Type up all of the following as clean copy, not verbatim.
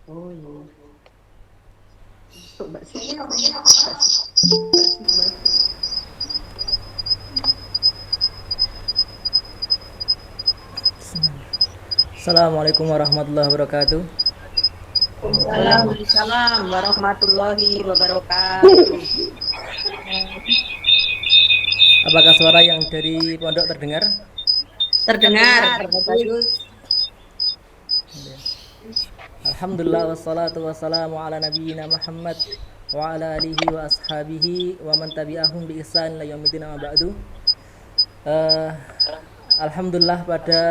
Oh iya. Masuk Mbak Siti. Mbak Siti. Mbak Siti masuk. Assalamualaikum warahmatullahi wabarakatuh. Waalaikumsalam warahmatullahi wabarakatuh. Apakah suara yang dari pondok terdengar? Terdengar, bagus. Alhamdulillah wassalatu wassalamu ala nabiyyina Muhammad wa ala alihi wa ashabihi wa man tabi'ahum bi ihsan ila yaumil amma ba'du. Eh, Alhamdulillah pada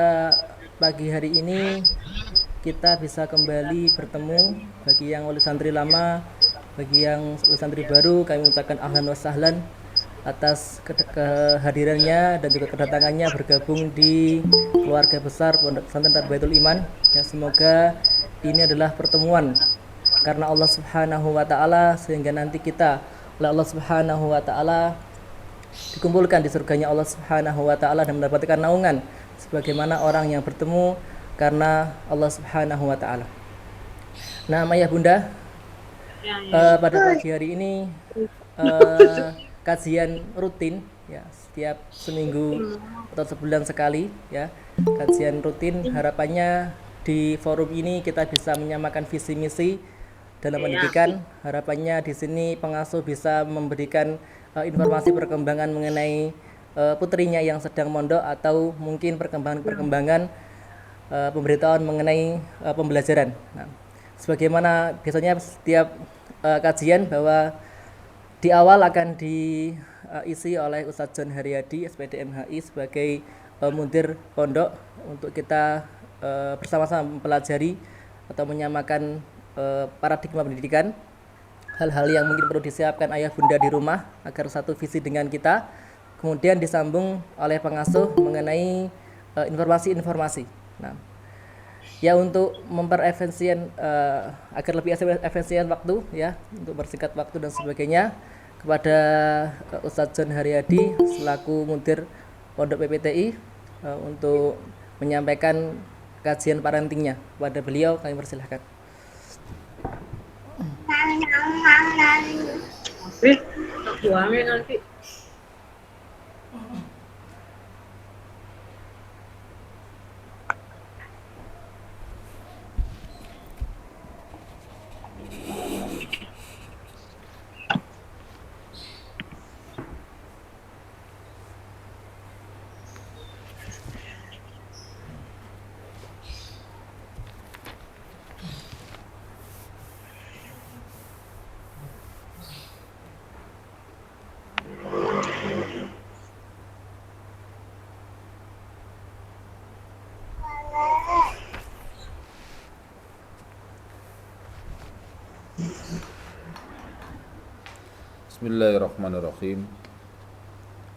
pagi hari ini kita bisa kembali bertemu. Bagi yang wali santri lama, bagi yang wali santri baru, kami mengucapkan ahlan wa sahlan atas kehadirannya dan juga kedatangannya bergabung di keluarga besar Pondok Pesantren Tarbaitul Iman. Ya, semoga ini adalah pertemuan karena Allah Subhanahu wa taala sehingga nanti kita oleh Allah Subhanahu wa taala dikumpulkan di surganya Allah Subhanahu wa taala dan mendapatkan naungan sebagaimana orang yang bertemu karena Allah Subhanahu wa taala. Nah, Ayah Bunda, pada pagi hari ini kajian rutin ya setiap seminggu atau sebulan sekali ya, kajian rutin. Harapannya di forum ini kita bisa menyamakan visi misi dalam pendidikan. Harapannya di sini pengasuh bisa memberikan informasi perkembangan mengenai putrinya yang sedang mondok atau mungkin perkembangan pemberitahuan mengenai pembelajaran. Nah, sebagaimana biasanya setiap kajian bahwa di awal akan diisi oleh Ustadz John Haryadi SPD MHI sebagai mudir pondok untuk kita bersama-sama mempelajari atau menyamakan paradigma pendidikan, hal-hal yang mungkin perlu disiapkan ayah bunda di rumah agar satu visi dengan kita, kemudian disambung oleh pengasuh mengenai informasi-informasi. Nah, ya untuk memperefisien agar lebih efisien waktu ya, untuk bersingkat waktu dan sebagainya, kepada Ustadz John Haryadi selaku mudir Pondok PPTI untuk menyampaikan kajian parentingnya. Kepada beliau kami persilahkan. Tapi tak buangin nanti. Bismillahirrahmanirrahim.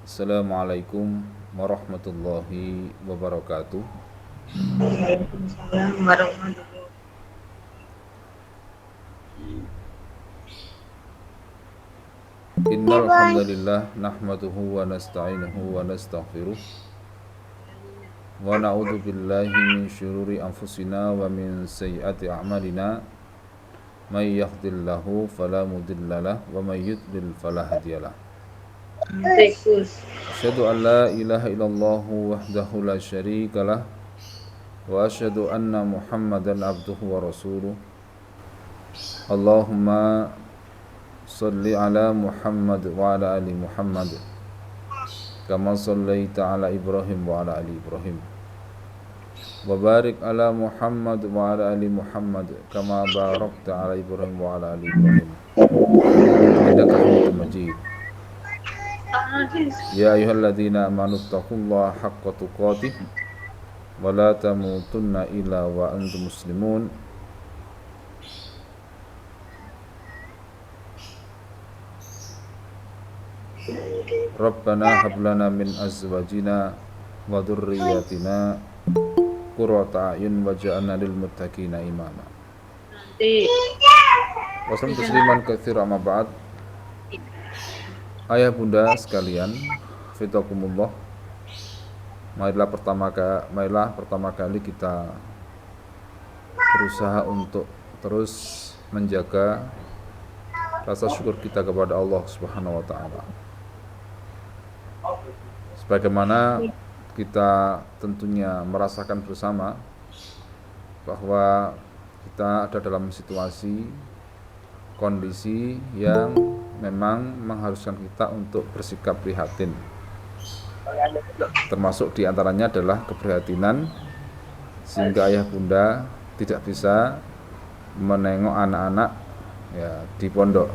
Assalamualaikum warahmatullahi wabarakatuh. Waalaikumsalam warahmatullahi Innal hamdalillah nahmaduhu wa nasta'inuhu wa nastaghfiruh wa na'udzu billahi min syururi anfusina wa min sayyiati a'malina. May yahdihillahu fala mudhillalah wa may yudlil fala hadiyalah. wabarakatuh. Asyhadu an la ilaha illallah wahdahu la syarikalah wa asyhadu anna Muhammadan abduhu wa rasuluh. Allahumma salli ala Muhammad wa ala ali Muhammad kama sallaita ala Ibrahim wa ala ali Ibrahim wa barik ala Muhammad wa ala ali Muhammad kama barakta ala Ibrahim wa ala ali Ibrahim innaka Hamidum Majid. Ya ayyuhalladzina amanu taqullaha haqqa tuqatih wa la tamutunna illa wa antum muslimun. Rabbana hab lana min azwajina wa dhurriyyatina qurrata a'yun waj'alna lil muttaqina imama. Nanti. Wassalam tasliman katsira amma ba'd. Ayah bunda sekalian, fitakumullah. Marilah pertama kali kita berusaha untuk terus menjaga rasa syukur kita kepada Allah Subhanahu wa taala. Sebagaimana kita tentunya merasakan bersama bahwa kita ada dalam situasi kondisi yang memang mengharuskan kita untuk bersikap prihatin. Termasuk diantaranya adalah keprihatinan sehingga ayah bunda tidak bisa menengok anak-anak ya di pondok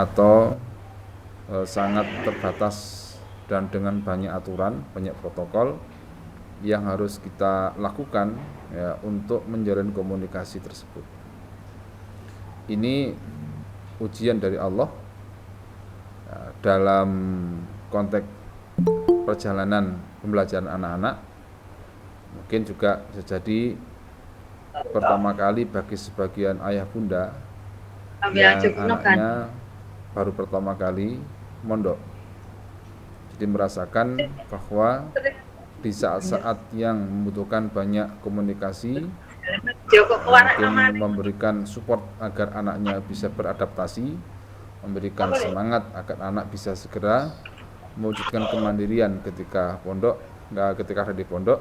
atau sangat terbatas dan dengan banyak aturan, banyak protokol yang harus kita lakukan ya untuk menjalin komunikasi tersebut. Ini ujian dari Allah ya, dalam konteks perjalanan pembelajaran anak-anak. Mungkin juga bisa jadi pertama kali bagi sebagian ayah bunda yang anaknya baru pertama kali mondok, jadi merasakan bahwa di saat-saat yang membutuhkan banyak komunikasi, mungkin memberikan support agar anaknya bisa beradaptasi, memberikan semangat agar anak bisa segera mewujudkan kemandirian ketika ada di pondok.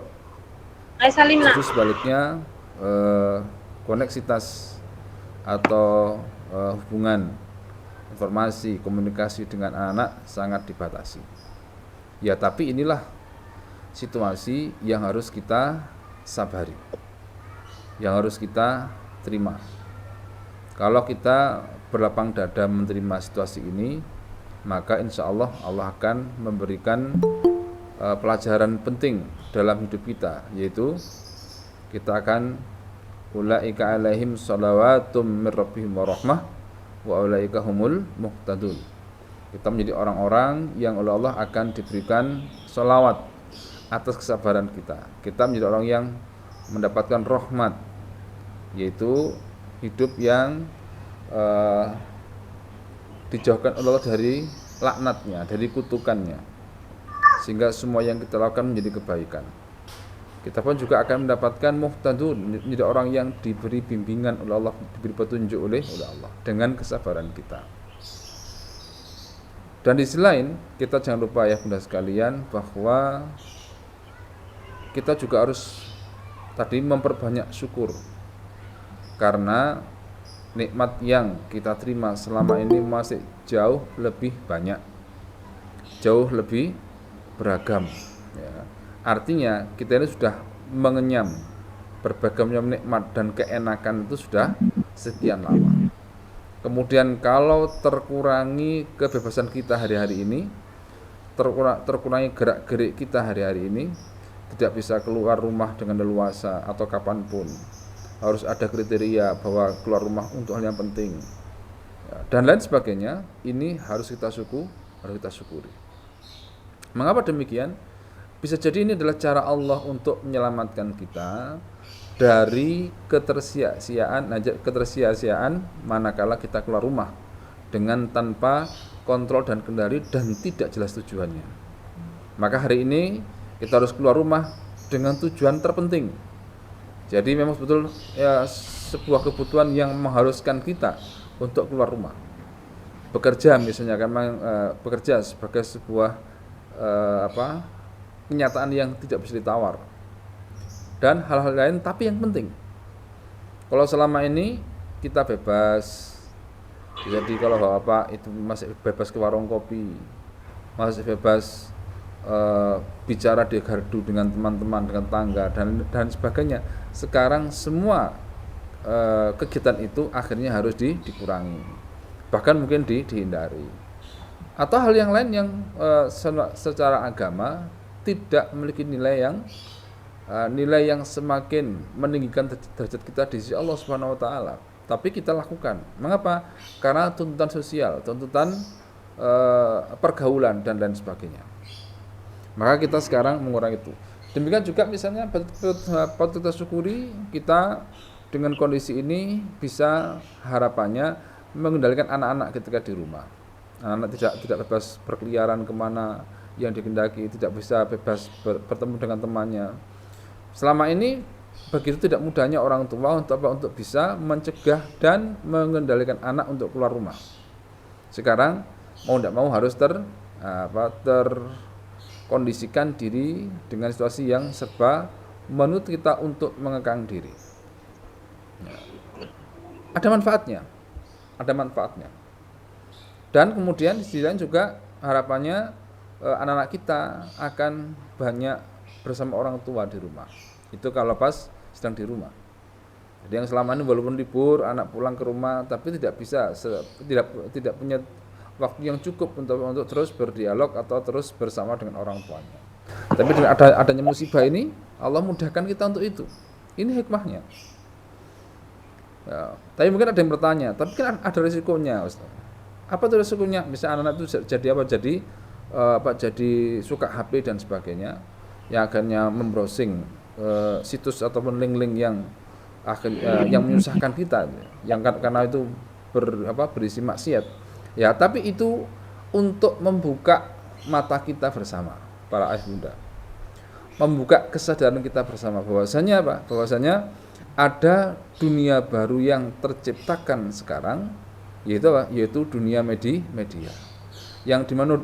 Justru sebaliknya koneksitas atau hubungan informasi komunikasi dengan anak sangat dibatasi. Ya, tapi inilah situasi yang harus kita sabari, yang harus kita terima. Kalau kita berlapang dada menerima situasi ini, maka insya Allah Allah akan memberikan pelajaran penting dalam hidup kita, yaitu kita akan ulaika alaihim shalawatum mir rabbihim wa rahmah wa ulaika humul muhtadun. Kita menjadi orang-orang yang oleh Allah akan diberikan sholawat atas kesabaran kita. Kita menjadi orang yang mendapatkan rahmat, yaitu hidup yang dijauhkan oleh Allah dari laknatnya, dari kutukannya, sehingga semua yang kita lakukan menjadi kebaikan. Kita pun juga akan mendapatkan muhtadun, menjadi orang yang diberi bimbingan oleh Allah, diberi petunjuk oleh Allah dengan kesabaran kita. Dan di sisi lain, kita jangan lupa ya bunda sekalian, bahwa kita juga harus tadi memperbanyak syukur, karena nikmat yang kita terima selama ini masih jauh lebih banyak, jauh lebih beragam ya. Artinya kita ini sudah mengenyam berbagai nikmat dan keenakan itu sudah sekian lama. Kemudian kalau terkurangi kebebasan kita hari-hari ini, terkurangi gerak-gerik kita hari-hari ini, tidak bisa keluar rumah dengan leluasa atau kapanpun, harus ada kriteria bahwa keluar rumah untuk hal yang penting ya, dan lain sebagainya. Ini harus kita syukuri. Mengapa demikian? Bisa jadi ini adalah cara Allah untuk menyelamatkan kita dari ketersia-siaan manakala kita keluar rumah dengan tanpa kontrol dan kendali dan tidak jelas tujuannya. Maka hari ini kita harus keluar rumah dengan tujuan terpenting. Jadi memang betul ya, sebuah kebutuhan yang mengharuskan kita untuk keluar rumah. Bekerja misalnya kan bekerja sebagai sebuah kenyataan yang tidak bisa ditawar. Dan hal-hal lain tapi yang penting. Kalau selama ini kita bebas, jadi kalau bapak itu masih bebas ke warung kopi, masih bebas bicara di gardu dengan teman-teman, dengan tangga dan sebagainya. Sekarang semua kegiatan itu akhirnya harus dikurangi, bahkan mungkin dihindari. Atau hal yang lain yang secara agama tidak memiliki nilai yang semakin meninggikan derajat kita di sisi Allah Subhanahu wa taala, tapi kita lakukan. Mengapa? Karena tuntutan sosial, tuntutan pergaulan dan lain sebagainya. Maka kita sekarang mengurangi itu. Demikian juga misalnya patut kita syukuri, kita dengan kondisi ini bisa harapannya mengendalikan anak-anak ketika di rumah. Anak-anak tidak bebas berkeliaran kemana yang dikehendaki, tidak bisa bebas bertemu dengan temannya. Selama ini begitu tidak mudahnya orang tua untuk apa? Untuk bisa mencegah dan mengendalikan anak untuk keluar rumah. Sekarang mau tidak mau harus terkondisikan diri dengan situasi yang serba menuntut kita untuk mengekang diri. Ada manfaatnya, dan kemudian di sisi lain juga harapannya anak-anak kita akan banyak bersama orang tua di rumah. Itu kalau pas sedang di rumah. Jadi yang selama ini walaupun libur anak pulang ke rumah tapi tidak bisa tidak punya waktu yang cukup untuk terus berdialog atau terus bersama dengan orang tuanya. Tapi dengan adanya musibah ini Allah mudahkan kita untuk itu. Ini hikmahnya. Ya, tapi mungkin ada yang bertanya, tapi kan ada risikonya, Ustaz. Apa itu risikonya? Misalnya anak-anak itu jadi suka HP dan sebagainya, yang akhirnya membrowsing situs ataupun link-link yang menyusahkan kita, yang karena itu berisi maksiat. Ya, tapi itu untuk membuka mata kita bersama, para ayah bunda, membuka kesadaran kita bersama bahwasanya ada dunia baru yang terciptakan sekarang, yaitu dunia media, yang dimana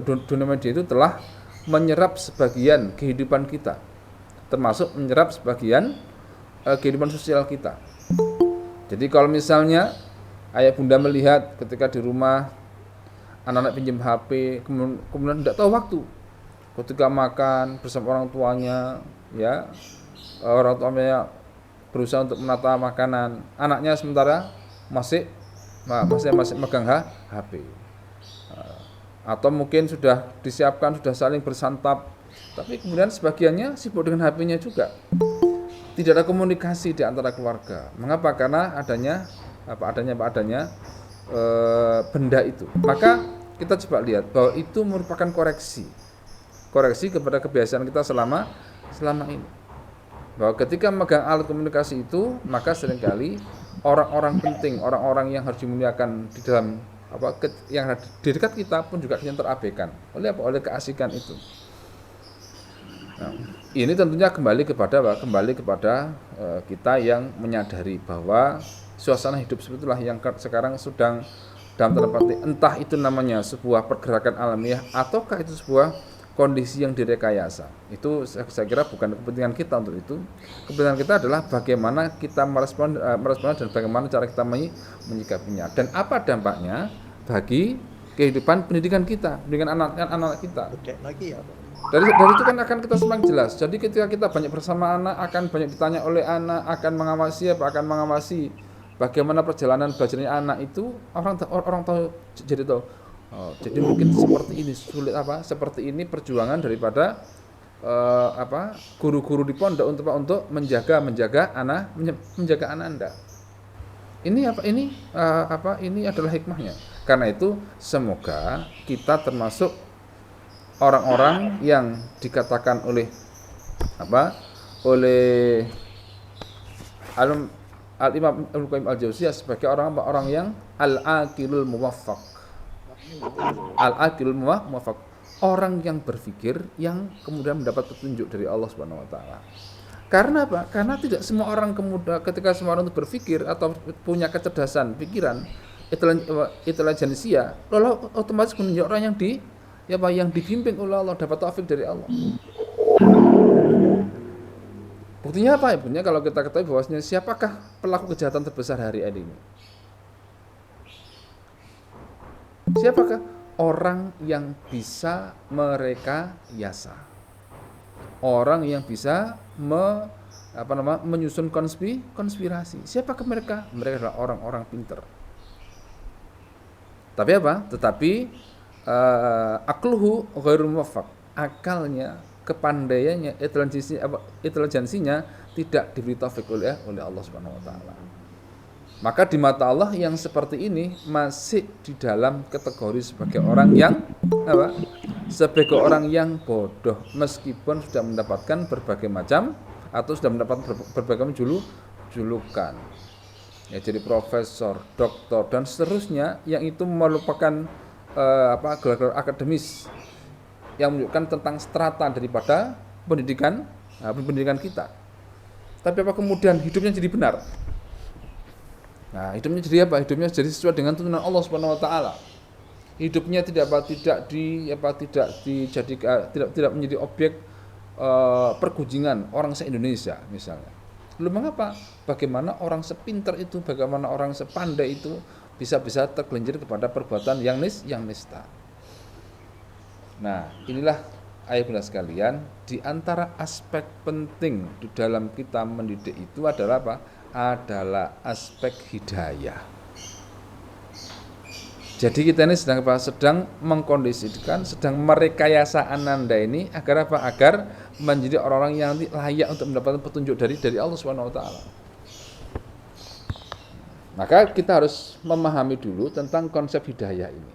dunia media itu telah menyerap sebagian kehidupan kita, termasuk menyerap sebagian kehidupan sosial kita. Jadi kalau misalnya ayah bunda melihat ketika di rumah anak-anak pinjam HP, kemudian tidak tahu waktu ketika makan bersama orang tuanya, ya orang tuanya berusaha untuk menata makanan, anaknya sementara masih megang HP. Atau mungkin sudah disiapkan, sudah saling bersantap, tapi kemudian sebagiannya sibuk dengan HP-nya juga. Tidak ada komunikasi di antara keluarga. Mengapa? Karena adanya benda itu. Maka kita coba lihat bahwa itu merupakan koreksi kepada kebiasaan kita selama ini. Bahwa ketika memegang alat komunikasi itu, maka seringkali orang-orang penting, orang-orang yang harus dimuliakan di dalam yang di dekat kita pun juga yang terabaikan oleh keasikan itu. Nah, ini tentunya kembali kepada kita yang menyadari bahwa suasana hidup seperti itulah yang sekarang sedang dalam tanda petik, entah itu namanya sebuah pergerakan alamiah ataukah itu sebuah kondisi yang direkayasa. Itu saya kira bukan kepentingan kita untuk itu. Kepentingan kita adalah bagaimana kita merespon dan bagaimana cara kita menyikapinya, dan apa dampaknya bagi kehidupan pendidikan kita, pendidikan anak-anak kita. Dari itu kan akan kita semakin jelas. Jadi ketika kita banyak bersama anak, akan banyak ditanya oleh anak, akan mengawasi bagaimana perjalanan belajarnya anak itu, orang tahu jadi tahu. Jadi mungkin seperti ini perjuangan daripada guru-guru di pondok untuk menjaga anak Anda. Ini adalah hikmahnya. Karena itu semoga kita termasuk orang-orang yang dikatakan oleh Al-Imam Ibnu Qayyim Al-Jauziyah sebagai orang yang al-aqilul muwaffaq. Al-aqilul muwaffaq, orang yang berpikir yang kemudian mendapat petunjuk dari Allah Subhanahu wa taala. Karena apa? Karena tidak semua orang ketika semua orang itu berpikir atau punya kecerdasan pikiran, intelijensia, lalu otomatis menjadi orang yang dibimbing oleh Allah, dapat taufik dari Allah. Buktinya apa? Buktinya kalau kita ketahui bahwasanya siapakah pelaku kejahatan terbesar hari ini? Siapakah? Orang yang bisa merekayasa, orang yang bisa menyusun konspirasi. Siapakah mereka? Mereka adalah orang-orang pintar. Tetapi akluhu ghairu muwaffaq, akalnya, kepandaiannya, intelijensinya tidak diberi taufik oleh Allah Subhanahu wa taala. Maka di mata Allah yang seperti ini masih di dalam kategori sebagai orang yang bodoh, meskipun sudah mendapatkan berbagai macam atau sudah mendapat berbagai julukan. Ya, jadi profesor, doktor dan seterusnya, yang itu merupakan gelar-gelar akademis yang menunjukkan tentang strata daripada pendidikan kita. Tapi apa kemudian hidupnya jadi benar? Nah, hidupnya jadi apa? Hidupnya jadi sesuai dengan tuntunan Allah Subhanahu wa taala. Hidupnya tidak dijadikan tidak menjadi objek pergunjingan orang se-Indonesia misalnya. Lalu mengapa? Bagaimana orang sepinter itu, bagaimana orang sepandai itu bisa tergelincir kepada perbuatan yang nista. Nah, inilah ayah bunda sekalian, di antara aspek penting di dalam kita mendidik itu adalah apa? Adalah aspek hidayah. Jadi kita ini sedang mengkondisikan, sedang merekayasa ananda ini agar apa? Agar menjadi orang-orang yang layak untuk mendapatkan petunjuk dari Allah Subhanahu wa taala. Maka kita harus memahami dulu tentang konsep hidayah ini.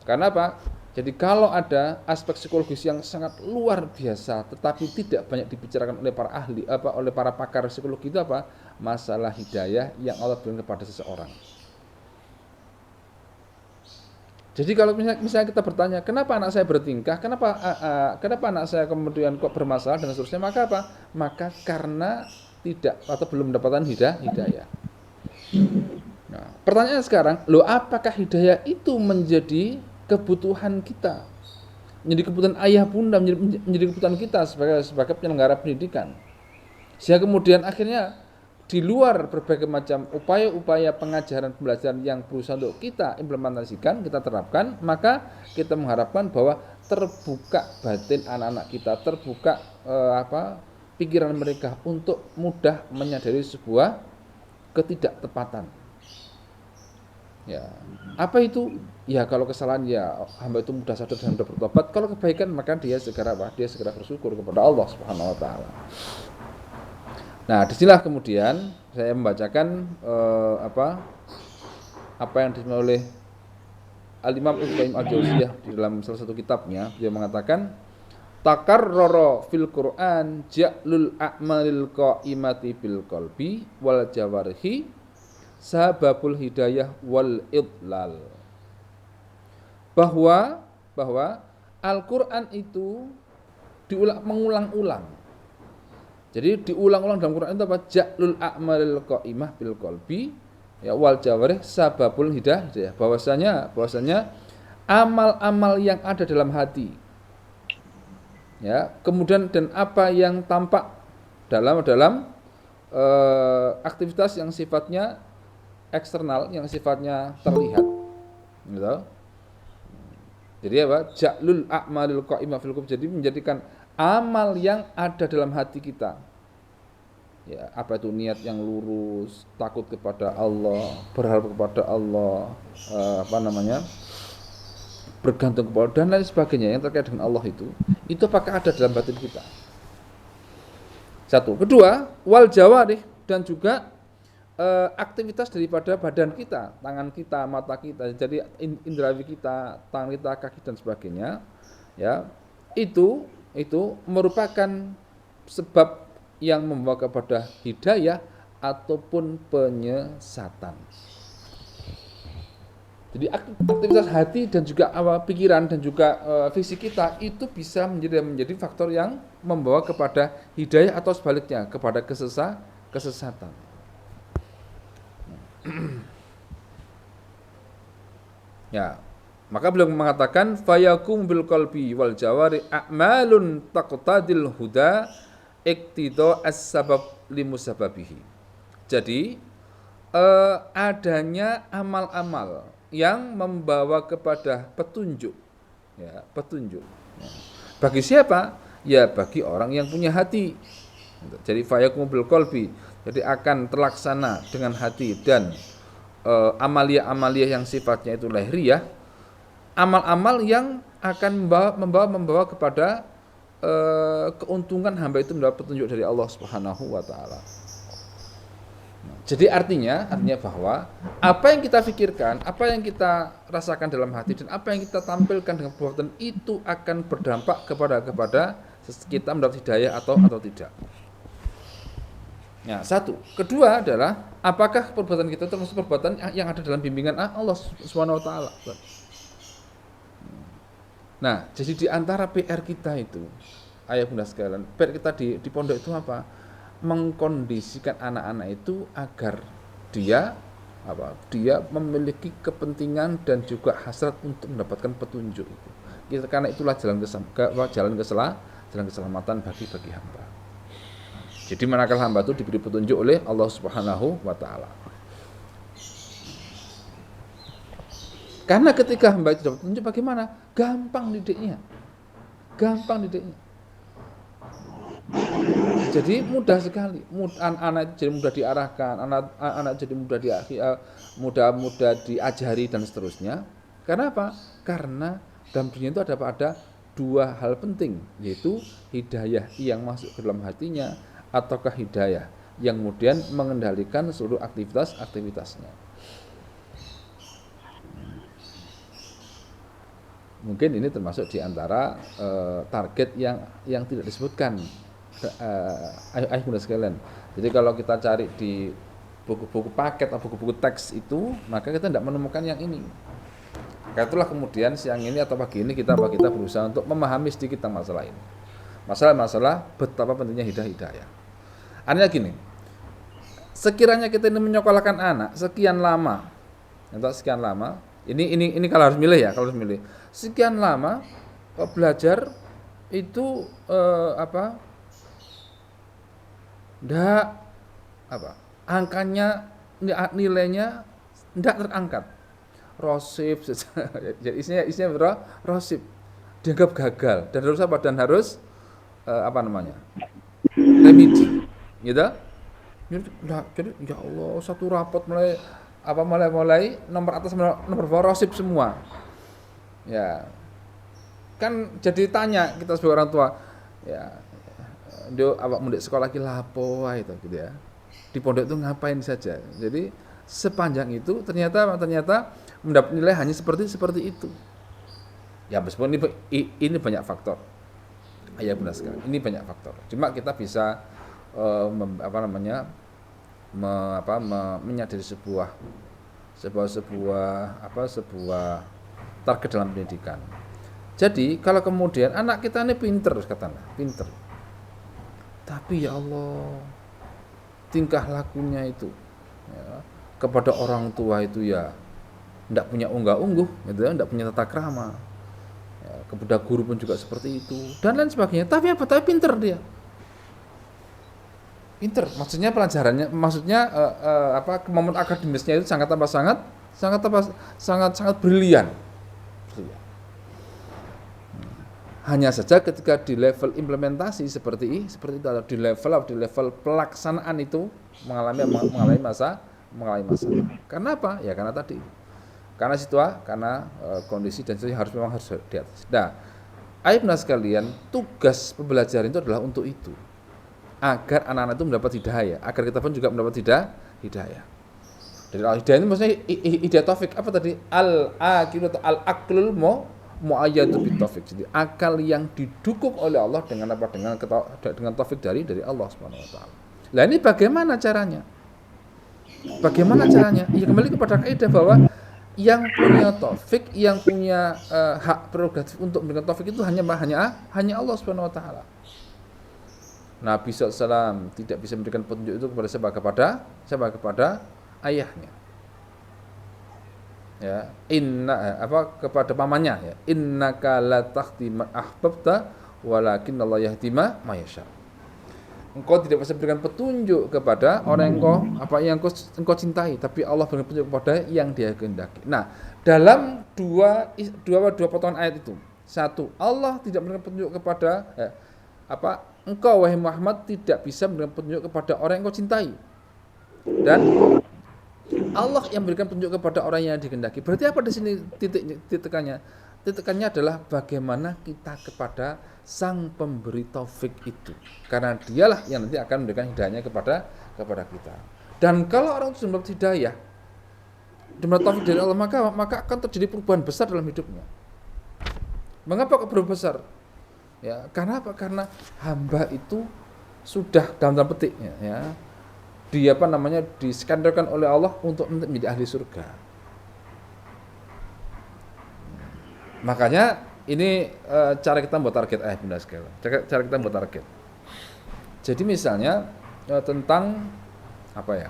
Karena apa? Jadi kalau ada aspek psikologis yang sangat luar biasa tetapi tidak banyak dibicarakan oleh para ahli oleh para pakar psikologi itu apa? Masalah hidayah yang Allah berikan kepada seseorang. Jadi kalau misalnya kita bertanya, kenapa anak saya bertingkah? Kenapa anak saya kemudian kok bermasalah dan seterusnya? Maka apa? Maka karena tidak atau belum mendapatkan hidayah. Nah, pertanyaan sekarang, apakah hidayah itu menjadi kebutuhan kita, menjadi kebutuhan ayah bunda, menjadi kebutuhan kita sebagai penyelenggara pendidikan, sehingga kemudian akhirnya di luar berbagai macam upaya-upaya pengajaran pembelajaran yang berusaha untuk kita implementasikan, kita terapkan, maka kita mengharapkan bahwa terbuka batin anak-anak kita, terbuka pikiran mereka untuk mudah menyadari sebuah ketidaktepatan. Ya, apa itu? Ya kalau kesalahan ya hamba itu mudah sadar dan mudah bertobat. Kalau kebaikan maka dia segera bersyukur kepada Allah Subhanahu wa taala. Nah, disinilah kemudian saya membacakan apa yang disebut oleh Al-Imam Ibnu Qayyim Al-Jauziyah di dalam salah satu kitabnya. Dia mengatakan takarrara fil Qur'an ja'lul a'malil qa'imati bil qalbi wal jawarihi sababul hidayah wal idlal. Bahwa Al-Qur'an itu mengulang-ulang. Jadi diulang-ulang dalam Quran itu apa? Ja'lul a'malil qa'imah bil qalbi ya wal jawarih sababul hidayah. Bahwasanya amal-amal yang ada dalam hati ya, kemudian dan apa yang tampak dalam aktivitas yang sifatnya eksternal, yang sifatnya terlihat gitu. Jadi apa? Ja'lul a'malil qa'imah fil qalbi, jadi menjadikan amal yang ada dalam hati kita. Ya, apa itu niat yang lurus, takut kepada Allah, berharap kepada Allah, bergantung kepada dan lain sebagainya yang terkait dengan Allah itu apakah ada dalam batin kita? Satu. Kedua, wal jawarih, dan juga aktivitas daripada badan kita, tangan kita, mata kita, jadi inderawi kita, tangan kita, kaki dan sebagainya, ya itu merupakan sebab yang membawa kepada hidayah ataupun penyesatan. Jadi aktivitas hati dan juga pikiran dan juga fisik kita itu bisa menjadi faktor yang membawa kepada hidayah atau sebaliknya kepada kesesatan. Ya, maka beliau mengatakan fayakum bil qalbi wal jawari a'malun taqtadil huda iqtida as-sabab limusababihi. Jadi adanya amal-amal yang membawa kepada petunjuk. Ya, petunjuk. Bagi siapa? Ya bagi orang yang punya hati. Jadi fayakum bil qalbi, jadi akan terlaksana dengan hati dan amalia-amalia yang sifatnya itu lahiriah, amal-amal yang akan membawa kepada keuntungan hamba itu mendapat petunjuk dari Allah Subhanahu wa taala. Jadi artinya bahwa apa yang kita pikirkan, apa yang kita rasakan dalam hati dan apa yang kita tampilkan dengan perbuatan itu akan berdampak kepada kita mendapat hidayah atau tidak. Ya, satu. Kedua adalah apakah perbuatan kita termasuk perbuatan yang ada dalam bimbingan Allah Subhanahu wa taala. Nah, jadi di antara PR kita itu, ayah bunda sekalian, PR kita di pondok itu apa? mengkondisikan anak-anak itu agar dia dia memiliki kepentingan dan juga hasrat untuk mendapatkan petunjuk itu. Karena itulah jalan keselamatan bagi hamba. Jadi manakala hamba itu diberi petunjuk oleh Allah Subhanahu wa taala. Karena ketika hamba itu dapat petunjuk bagaimana? Gampang didiknya. Jadi mudah sekali. Anak itu jadi mudah diarahkan, anak jadi mudah diajari dan seterusnya. Karena apa? Karena dalam dunia itu ada dua hal penting, yaitu hidayah yang masuk ke dalam hatinya ataukah hidayah yang kemudian mengendalikan seluruh aktivitasnya. Mungkin ini termasuk di antara target yang tidak disebutkan. Ayo mudah sekalian. Jadi kalau kita cari di buku-buku paket atau buku-buku teks itu, maka kita tidak menemukan yang ini. Karena itulah kemudian siang ini atau pagi ini kita berusaha untuk memahami sedikit tentang masalah ini. Masalah betapa pentingnya hidayah. Artinya gini, sekiranya kita ini menyekolahkan anak sekian lama, ini kalau harus milih sekian lama belajar itu angkanya nilainya tidak terangkat, rosip, jadi isinya berapa? Rosip, dianggap gagal dan harus remedi, gitu. Jadi ya Allah, satu rapot mulai nomor atas nomor bawah rosip semua. Ya. Kan jadi tanya kita sebagai orang tua, ya, dia awak mudik sekolah ki lapo itu gitu ya. Di pondok itu ngapain saja. Jadi sepanjang itu ternyata mendapat nilai hanya seperti itu. Ya meskipun ini banyak faktor. Ya benar sekali. Ini banyak faktor. Cuma kita bisa menyadari sebuah target dalam pendidikan. Jadi kalau kemudian anak kita ini pinter, tapi ya Allah tingkah lakunya itu ya, kepada orang tua itu ya tidak punya unggah-ungguh, gitu ya, tidak punya tata krama. Ya, kepada guru pun juga seperti itu dan lain sebagainya. Tapi pinter dia. Pinter, maksudnya pelajarannya, kemampuan akademisnya itu sangat brilian. Hanya saja ketika di level implementasi seperti itu, di level pelaksanaan itu mengalami masalah. Karena apa? Ya karena kondisi dan harus di atas. Nah, aibna sekalian, tugas pembelajaran itu adalah untuk itu. Agar anak-anak itu mendapat hidayah, agar kita pun juga mendapat hidayah. Dari hidayah itu maksudnya hidayah taufik apa tadi? Al-aqil atau al-aqlul mu'ayyadu bit taufik. Jadi akal yang didukung oleh Allah dengan taufik dari Allah Subhanahu wa taala. Lah ini bagaimana caranya? Ya kembali kepada kaidah bahwa yang punya taufik, yang punya hak prerogatif untuk memberikan taufik itu hanya Allah Subhanahu wa taala. Nabi SAW tidak bisa memberikan petunjuk itu kepada kepada ayahnya. Ya, kepada pamannya ya. Innaka la tahdi man ahbabta walakin Allah yahdi man yasha. Engkau tidak bisa memberikan petunjuk kepada orang yang engkau cintai, tapi Allah berikan petunjuk kepada yang Dia kehendaki. Nah, dalam dua potongan ayat itu. Satu, Allah tidak memberikan petunjuk kepada engkau wahai Muhammad tidak bisa memberikan petunjuk kepada orang yang kau cintai. Dan Allah yang memberikan petunjuk kepada orang yang dikehendaki. Berarti apa di sini titik-titiknya? Titiknya adalah bagaimana kita kepada sang pemberi taufik itu. Karena dialah yang nanti akan memberikan hidayahnya kepada kita. Dan kalau orang itu mendapat hidayah, mendapat taufik dari Allah, maka akan terjadi perubahan besar dalam hidupnya. Mengapa perubahan besar? Ya, karena apa? Karena hamba itu sudah dalam petiknya ya. Diskandarkan oleh Allah untuk menjadi ahli surga. Makanya ini cara kita membuat target benar sekali. Cara kita membuat target. Jadi misalnya tentang apa ya?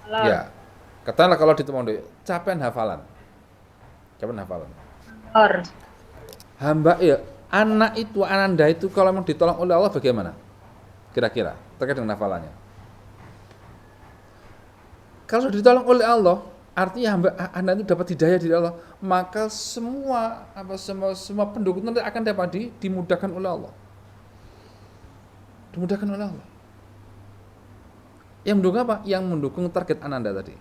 Ya, katakanlah kalau ditemui deh, capaian hafalan. Hamba ya, anak itu, ananda itu kalau memang ditolong oleh Allah bagaimana? Kira-kira terkait dengan hafalannya. Kalau ditolong oleh Allah, artinya hamba anda itu dapat hidayah dari Allah, maka semua pendukung nanti akan dapat dimudahkan oleh Allah. Dimudahkan oleh Allah. Yang mendukung apa? Yang mendukung target ananda tadi.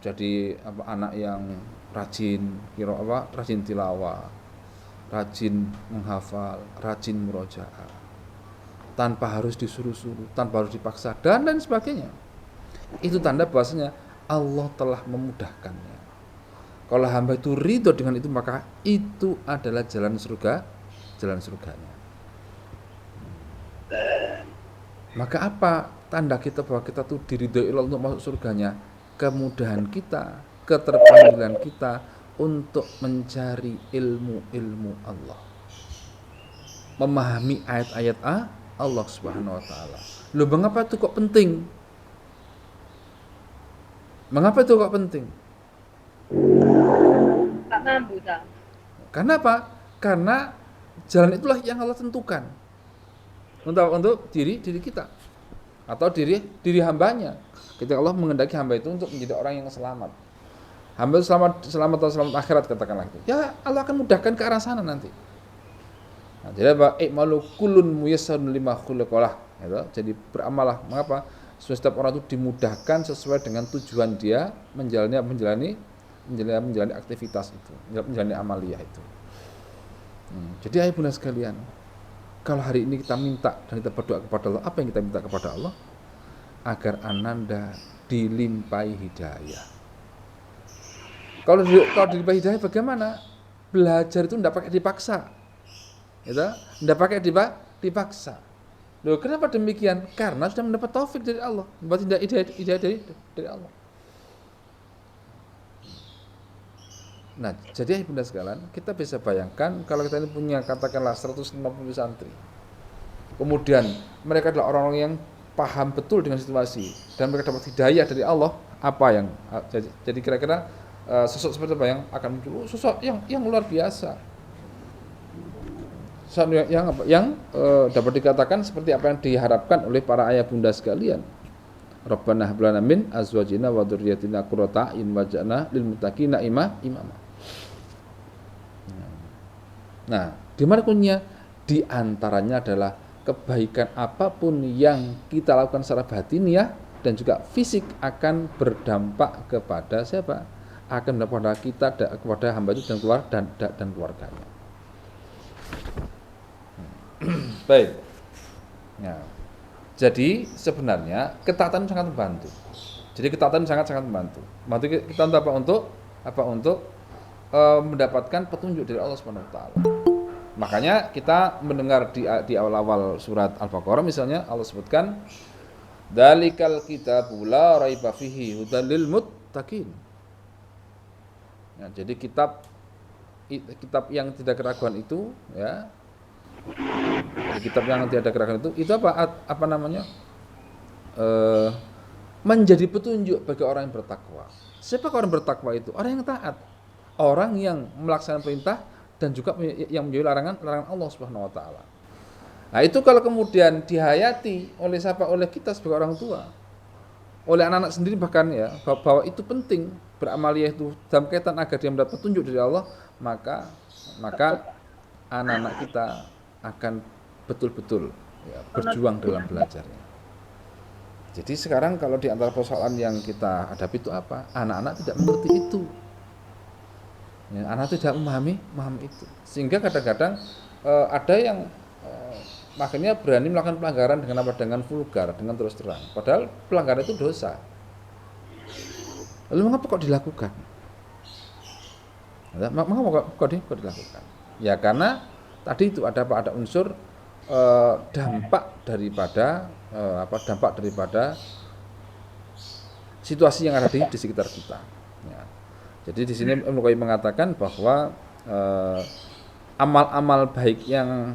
Jadi anak yang rajin rajin tilawah, rajin menghafal, rajin murojaah, tanpa harus disuruh-suruh, tanpa harus dipaksa dan lain sebagainya. Itu tanda bahwasanya Allah telah memudahkannya. Kalau hamba itu ridho dengan itu, maka itu adalah jalan surganya. Maka apa tanda kita bahwa kita tuh diridhoi Allah untuk masuk surganya? Kemudahan kita, keterpanggilan kita untuk mencari ilmu Allah, memahami ayat-ayat Allah Subhanahu wa taala. Loh, mengapa itu kok penting? Mengapa itu kok penting? Karena apa? Karena jalan itulah yang Allah tentukan untuk diri kita atau diri hambanya. Ketika Allah mengendaki hamba itu untuk menjadi orang yang selamat, hamba itu selamat atau selamat akhirat katakanlah itu, ya Allah akan mudahkan ke arah sana nanti. Nah, jadi apa? I'malu kullun muyassarun lima khuliqalah. Jadi beramalah. Mengapa? Setiap orang itu dimudahkan sesuai dengan tujuan dia menjalani aktivitas itu, menjalani amaliyah itu. Jadi ayah bunda sekalian, kalau hari ini kita minta dan kita berdoa kepada Allah, apa yang kita minta kepada Allah? Agar ananda dilimpahi hidayah. Kalau dilimpahi hidayah bagaimana? Belajar itu tidak pakai dipaksa, tidak pakai dipaksa. Loh, kenapa demikian? Karena sudah mendapat taufik dari Allah, mendapat hidayah dari Allah. Nah, jadi bunda sekalian, kita bisa bayangkan kalau kita ini punya katakanlah 150 santri. Kemudian mereka adalah orang-orang yang paham betul dengan situasi dan mereka dapat hidayah dari Allah, apa yang jadi kira-kira sosok seperti apa yang akan muncul? Sosok yang luar biasa. Sosok yang dapat dikatakan seperti apa yang diharapkan oleh para ayah bunda sekalian. Rabbana hab lana min azwajina wa dzurriyyatina qurrata a'yun waj'alna lil muttaqina imama. Nah, di mana kuncinya? Di antaranya adalah kebaikan apapun yang kita lakukan secara batiniah dan juga fisik akan berdampak kepada siapa? Akan berdampak kepada hamba itu dan keluarganya. Baik. Nah, jadi sebenarnya ketaatan sangat membantu. Jadi ketaatan sangat membantu. Membantu kita untuk mendapatkan petunjuk dari Allah Subhanahu wa taala. Makanya kita mendengar di awal-awal surat Al-Baqarah misalnya Allah sebutkan Dzalikal kitabu la raiba fihi hudal lil muttaqin. Ya, jadi kitab yang tidak keraguan itu ya. Kitab yang tidak keraguan itu apa namanya? Menjadi petunjuk bagi orang yang bertakwa. Siapa orang bertakwa itu? Orang yang taat. Orang yang melaksanakan perintah dan juga yang menjauhi larangan Allah Subhanahu wa taala. Nah, itu kalau kemudian dihayati oleh kita sebagai orang tua, oleh anak-anak sendiri bahkan ya, bahwa itu penting beramaliyah itu dalam kaitan agar dia mendapat petunjuk dari Allah, maka anak-anak kita akan betul-betul ya, berjuang dalam belajarnya. Jadi sekarang kalau di antara persoalan yang kita hadapi itu apa? Anak-anak tidak mengerti itu. Ya, anak tidak memahami itu, sehingga kadang-kadang ada yang makanya berani melakukan pelanggaran dengan vulgar, dengan terus terang, padahal pelanggaran itu dosa. Lalu mengapa kok dilakukan? Mengapa kok dilakukan? Ya karena tadi itu ada unsur dampak daripada situasi yang ada di sekitar kita. Ya. Jadi di sini Ibnu Qayyim mengatakan bahwa amal-amal baik yang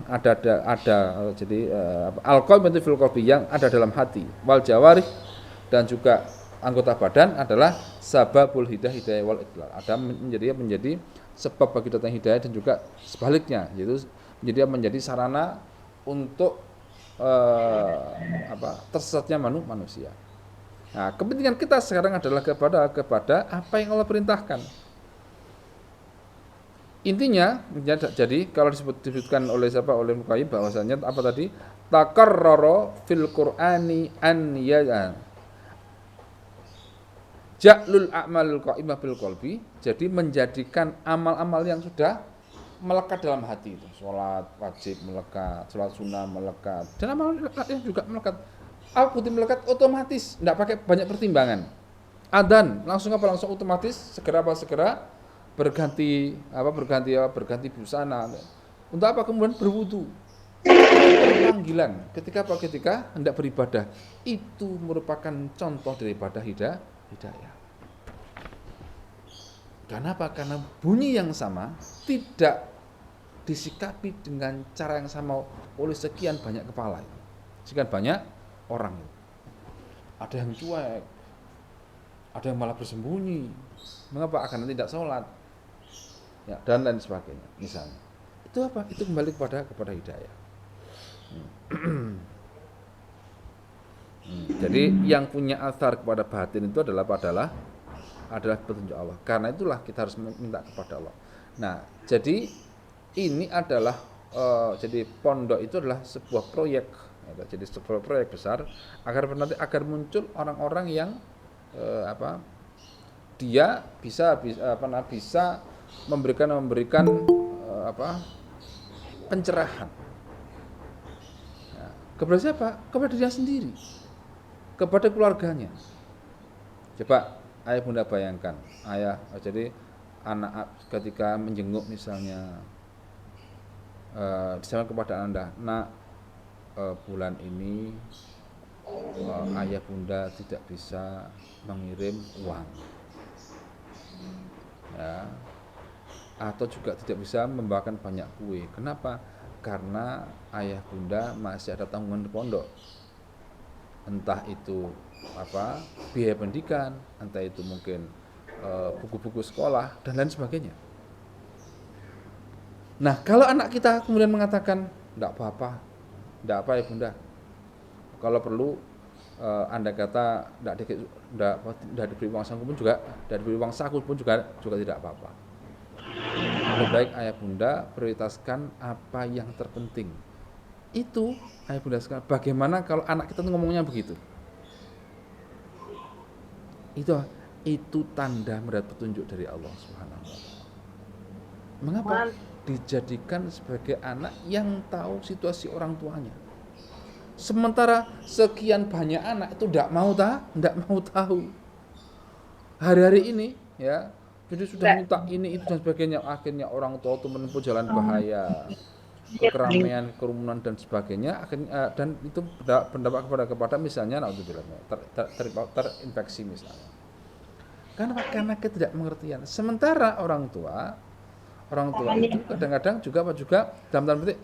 jadi al-qalbu fil qalbi yang ada dalam hati, wal jawarih dan juga anggota badan adalah sababul hidayah wal idlal. Ada menjadi sebab bagi datang hidayah dan juga sebaliknya, yaitu menjadi sarana untuk tersesatnya manusia. Nah, kepentingan kita sekarang adalah kepada apa yang Allah perintahkan. Intinya, jadi kalau disebutkan oleh Muqayyim bahwasanya apa tadi? Takarrara fil Qur'ani an ja'lul a'malul qa'imah bil qalbi, jadi menjadikan amal-amal yang sudah melekat dalam hati itu. Salat wajib melekat, salat sunnah melekat, dan amal yang juga melekat. Apa bukti melekat? Otomatis, tidak pakai banyak pertimbangan. Adzan langsung otomatis, segera berganti busana. Untuk apa? Kemudian berwudu. Panggilan ketika hendak beribadah, itu merupakan contoh dari ibadah hidayah. Kenapa? Karena bunyi yang sama tidak disikapi dengan cara yang sama oleh sekian banyak kepala, sekian banyak orang. Ada yang cuek, ada yang malah bersembunyi. Mengapa? Akan tidak sholat, ya, dan lain sebagainya. Misalnya, itu apa? Itu kembali kepada hidayah. Jadi yang punya athar kepada batin itu adalah petunjuk Allah. Karena itulah kita harus minta kepada Allah. Nah, jadi ini adalah jadi pondok itu adalah sebuah proyek, jadi sebuah proyek besar agar muncul orang-orang yang dia bisa memberikan pencerahan. Nah, kepada siapa? Kepada dia sendiri, kepada keluarganya. Coba ayah bunda bayangkan, jadi anak ketika menjenguk misalnya, disampaikan kepada Anda, nak, bulan ini ayah bunda tidak bisa mengirim uang, ya, atau juga tidak bisa membawakan banyak kue. Kenapa? Karena ayah bunda masih ada tanggungan di pondok, entah itu biaya pendidikan, entah itu mungkin buku-buku sekolah dan lain sebagainya. Nah, kalau anak kita kemudian mengatakan, enggak apa-apa ya bunda, kalau perlu Anda kata enggak diberi uang saku pun juga tidak apa-apa. Lebih baik ayah bunda prioritaskan apa yang terpenting. Itu ayah bunda sekarang. Bagaimana kalau anak kita ngomongnya begitu? Itu tanda melihat petunjuk dari Allah Subhanahu wa taala. Mengapa? Dijadikan sebagai anak yang tahu situasi orang tuanya. Sementara sekian banyak anak itu tidak mau tahu. Hari-hari ini, ya, jadi sudah minta ini itu dan sebagainya. Akhirnya orang tua itu menempuh jalan bahaya, keramaian, kerumunan dan sebagainya. Akhirnya dan itu berdampak kepada misalnya terinfeksi misalnya. Karena ketidakmengertian. Sementara orang tua itu kadang-kadang juga dalam tanda petik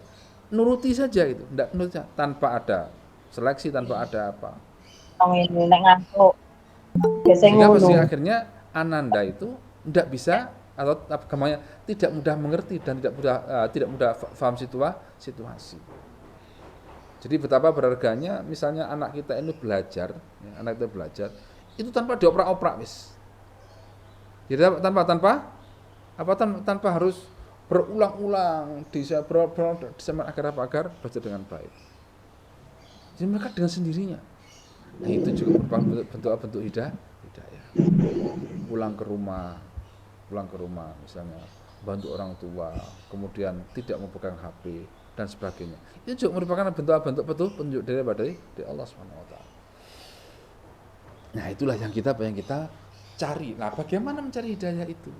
nuruti saja gitu, tidak nuruti tanpa ada seleksi, tanpa ada apa. Sehingga akhirnya Ananda itu tidak bisa atau gamanya tidak mudah mengerti dan tidak mudah paham situasi. Jadi betapa berharganya misalnya anak kita ini belajar itu tanpa dioprak-oprak wis. Jadi tanpa harus berulang-ulang agar belajar dengan baik. Jadi mereka dengan sendirinya. Nah, itu juga merupakan bentuk hidayah. Pulang ke rumah misalnya, bantu orang tua, kemudian tidak memegang HP dan sebagainya. Itu juga merupakan bentuk petunjuk dari Allah Subhanahu wa taala. Nah, itulah yang kita cari. Nah, bagaimana mencari hidayah itu?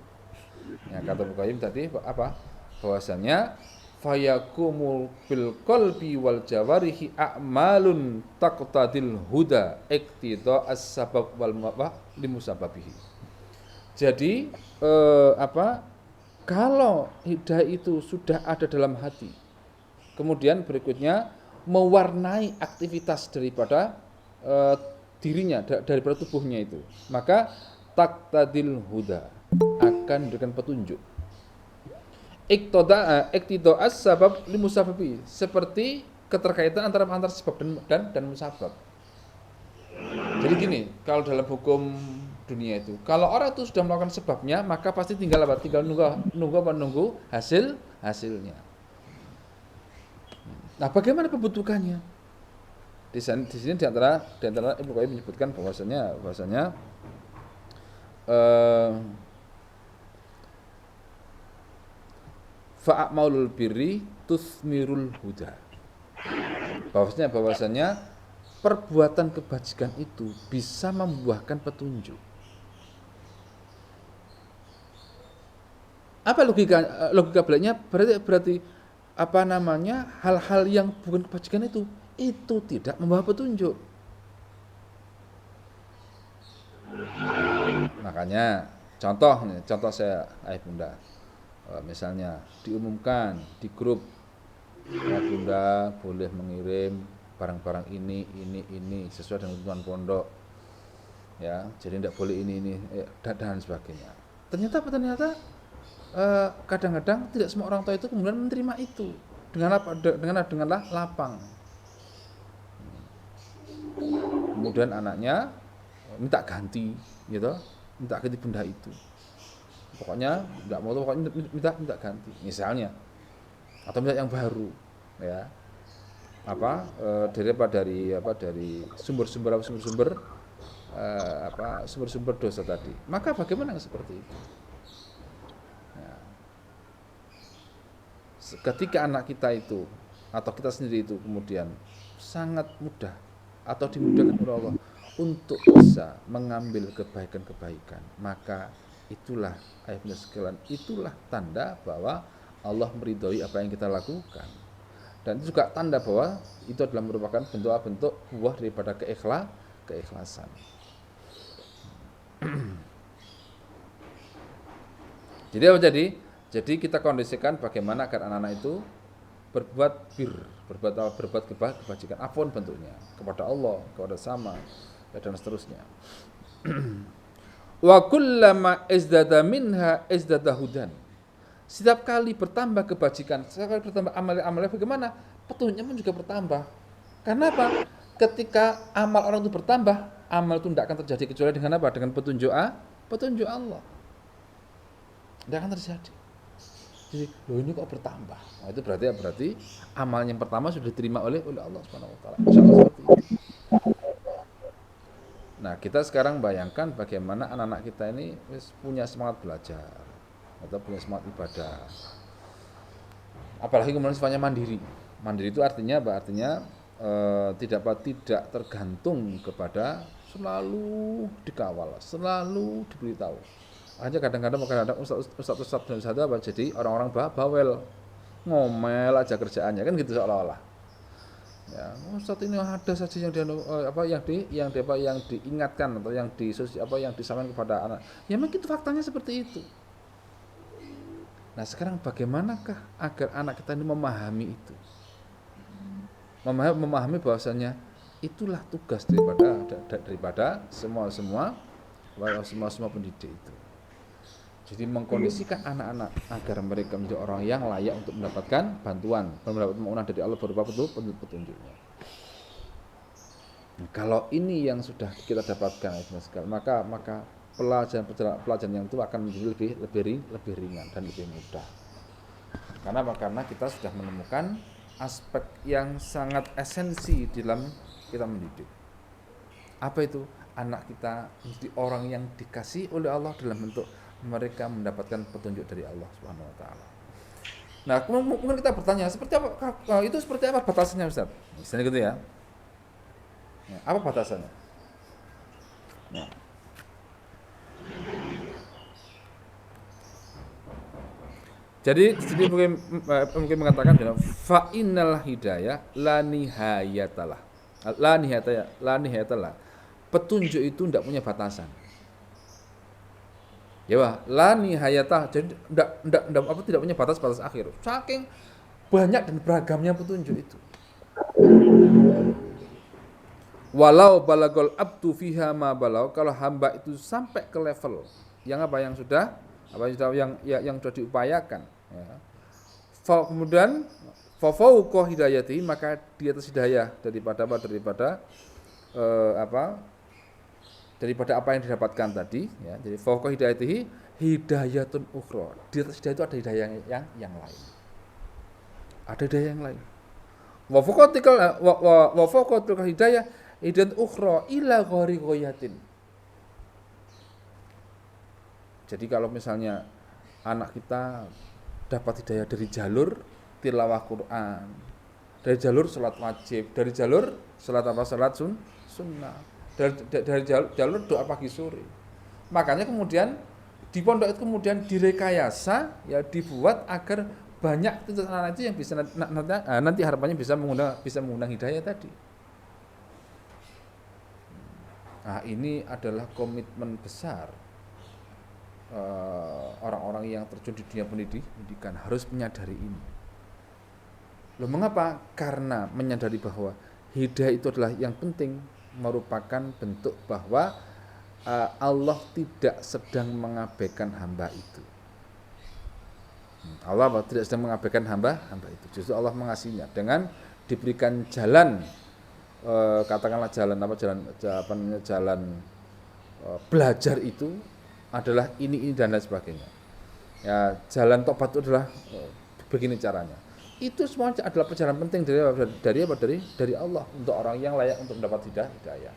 Ya, kata Muqayyim tadi bahwasanya fayakumul fil qalbi wal jawarihi a'malun taqtadil huda iqtida as-sabab wal limusababihi. Jadi Kalau hidayah itu sudah ada dalam hati, kemudian berikutnya mewarnai aktivitas daripada dirinya, daripada tubuhnya itu, maka taktadil huda, akan memberikan petunjuk. Iktida'as sabab limusababi, seperti keterkaitan antara sebab dan musabab. Jadi gini, kalau dalam hukum dunia itu, kalau orang itu sudah melakukan sebabnya, maka pasti tinggal apa? Tinggal menunggu hasilnya. Nah, bagaimana pembentukannya? Di sini di antara Ibnu Qayyim menyebutkan bahwasanya fa'amalul birri tusmirul huda. Bahwasanya perbuatan kebajikan itu bisa membuahkan petunjuk. Apa logika baliknya? Berarti apa namanya, hal-hal yang bukan kebajikan itu tidak membawa petunjuk. Makanya contoh saya, ayah bunda, misalnya diumumkan di grup, ayah bunda boleh mengirim barang-barang ini sesuai dengan ketentuan pondok, ya, jadi tidak boleh ini dan sebagainya. Ternyata kadang-kadang tidak semua orang tua itu kemudian menerima itu dengan lapang. Kemudian anaknya minta ganti, gitu, minta ganti benda itu. Pokoknya tidak mau, pokoknya minta ganti, misalnya, atau minta yang baru, ya. Dari sumber-sumber dosa tadi. Maka bagaimana seperti itu? Ketika anak kita itu atau kita sendiri itu kemudian sangat mudah atau dimudahkan oleh Allah untuk bisa mengambil kebaikan-kebaikan, maka itulah, ayat sekalian, itulah tanda bahwa Allah meridhoi apa yang kita lakukan, dan itu juga tanda bahwa itu adalah merupakan bentuk buah daripada keikhlasan. Jadi kita kondisikan bagaimana agar anak-anak itu berbuat kebajikan, apapun bentuknya, kepada Allah, kepada sama, dan seterusnya. Wa kullama izdada minha izdada hudan. Setiap kali bertambah kebajikan, setiap kali bertambah amal-amalnya, bagaimana? Petunjuknya pun juga bertambah. Karena apa? Ketika amal orang itu bertambah, amal itu tidak akan terjadi kecuali dengan apa? Dengan petunjuk Allah. Tidak akan terjadi. Jadi, ini kok bertambah? Nah, itu berarti amal yang pertama sudah diterima oleh Allah Subhanahu wa taala. Insyaallah seperti itu. Nah, kita sekarang bayangkan bagaimana anak-anak kita ini punya semangat belajar atau punya semangat ibadah. Apalagi kemudian sifatnya mandiri. Mandiri itu artinya apa? Artinya tidak tergantung kepada selalu dikawal, selalu diberitahu. Hanya kadang-kadang ustaz apa, jadi orang-orang bawel, ngomel aja kerjaannya, kan gitu seolah-olah. Ya, ustaz ini ada saja yang diingatkan atau yang disampaikan kepada anak. Ya memang itu faktanya seperti itu. Nah, sekarang bagaimanakah agar anak kita ini memahami itu? Memahami bahwasanya itulah tugas daripada semua pendidik itu. Jadi mengkondisikan anak-anak agar mereka menjadi orang yang layak untuk mendapatkan bantuan, mendapat permohonan dari Allah berupa petunjuknya. Nah, kalau ini yang sudah kita dapatkan, maka pelajaran yang itu akan menjadi lebih ringan dan lebih mudah. Karena kita sudah menemukan aspek yang sangat esensi dalam kita mendidik. Apa itu? Anak kita menjadi orang yang dikasih oleh Allah dalam bentuk mereka mendapatkan petunjuk dari Allah Subhanahu wa taala. Nah, mungkin kita bertanya, seperti apa batasannya, Ustaz? Misalnya gitu ya. Nah, apa batasannya? Nah. Jadi mungkin mengatakan fa innal hidayah la nihayatalah. La nihayatalah. Petunjuk itu tidak punya batasan. Ya wah, la nihayatah. Jadi tidak punya batas-batas akhir. Saking banyak dan beragamnya petunjuk itu. Walau balagol abdu fiha ma balau, kalau hamba itu sampai ke level yang apa yang sudah yang sudah diupayakan, ya. Kemudian fafauqa hidayati, maka di atas hidayah daripada apa yang didapatkan tadi, ya. Jadi fauqa hidayatihi hidayatun ukhra. Di atas hidayah itu ada hidayah yang lain. Ada hidayah yang lain. Wa fauqa tilkal hidayah hidayatun ukhra ila ghairi ghayatin. Jadi kalau misalnya anak kita dapat hidayah dari jalur tilawah Quran, dari jalur sholat wajib, dari jalur sholat sunnah, dari jalur doa pagi sore. Makanya kemudian di pondok itu kemudian direkayasa, ya, dibuat agar banyak anak itu yang bisa nanti harapannya bisa mengundang hidayah tadi. Nah, ini adalah komitmen besar orang-orang yang terjun di dunia pendidikan harus menyadari ini. Loh, mengapa? Karena menyadari bahwa hidayah itu adalah yang penting, merupakan bentuk bahwa Allah tidak sedang mengabaikan hamba itu. Allah tidak sedang mengabaikan hamba itu. Justru Allah mengasihinya dengan diberikan jalan, katakanlah jalan belajar itu adalah ini dan lain sebagainya. Ya, jalan tobat itu adalah begini caranya. Itu semua adalah perjalanan penting dari Allah untuk orang yang layak untuk mendapat hidayah.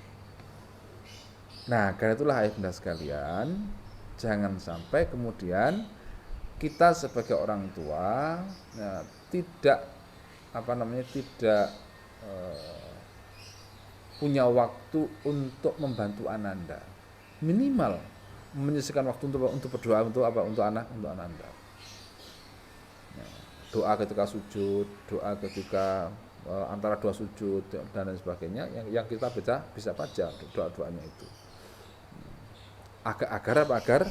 Nah, karena itulah ayah bunda sekalian, jangan sampai kemudian kita sebagai orang tua, ya, tidak punya waktu untuk membantu ananda. Minimal menyisihkan waktu untuk berdoa untuk anak Anda. Ya, doa ketika sujud, doa ketika antara dua sujud dan lain sebagainya yang kita bisa baca doa-doanya itu. Agar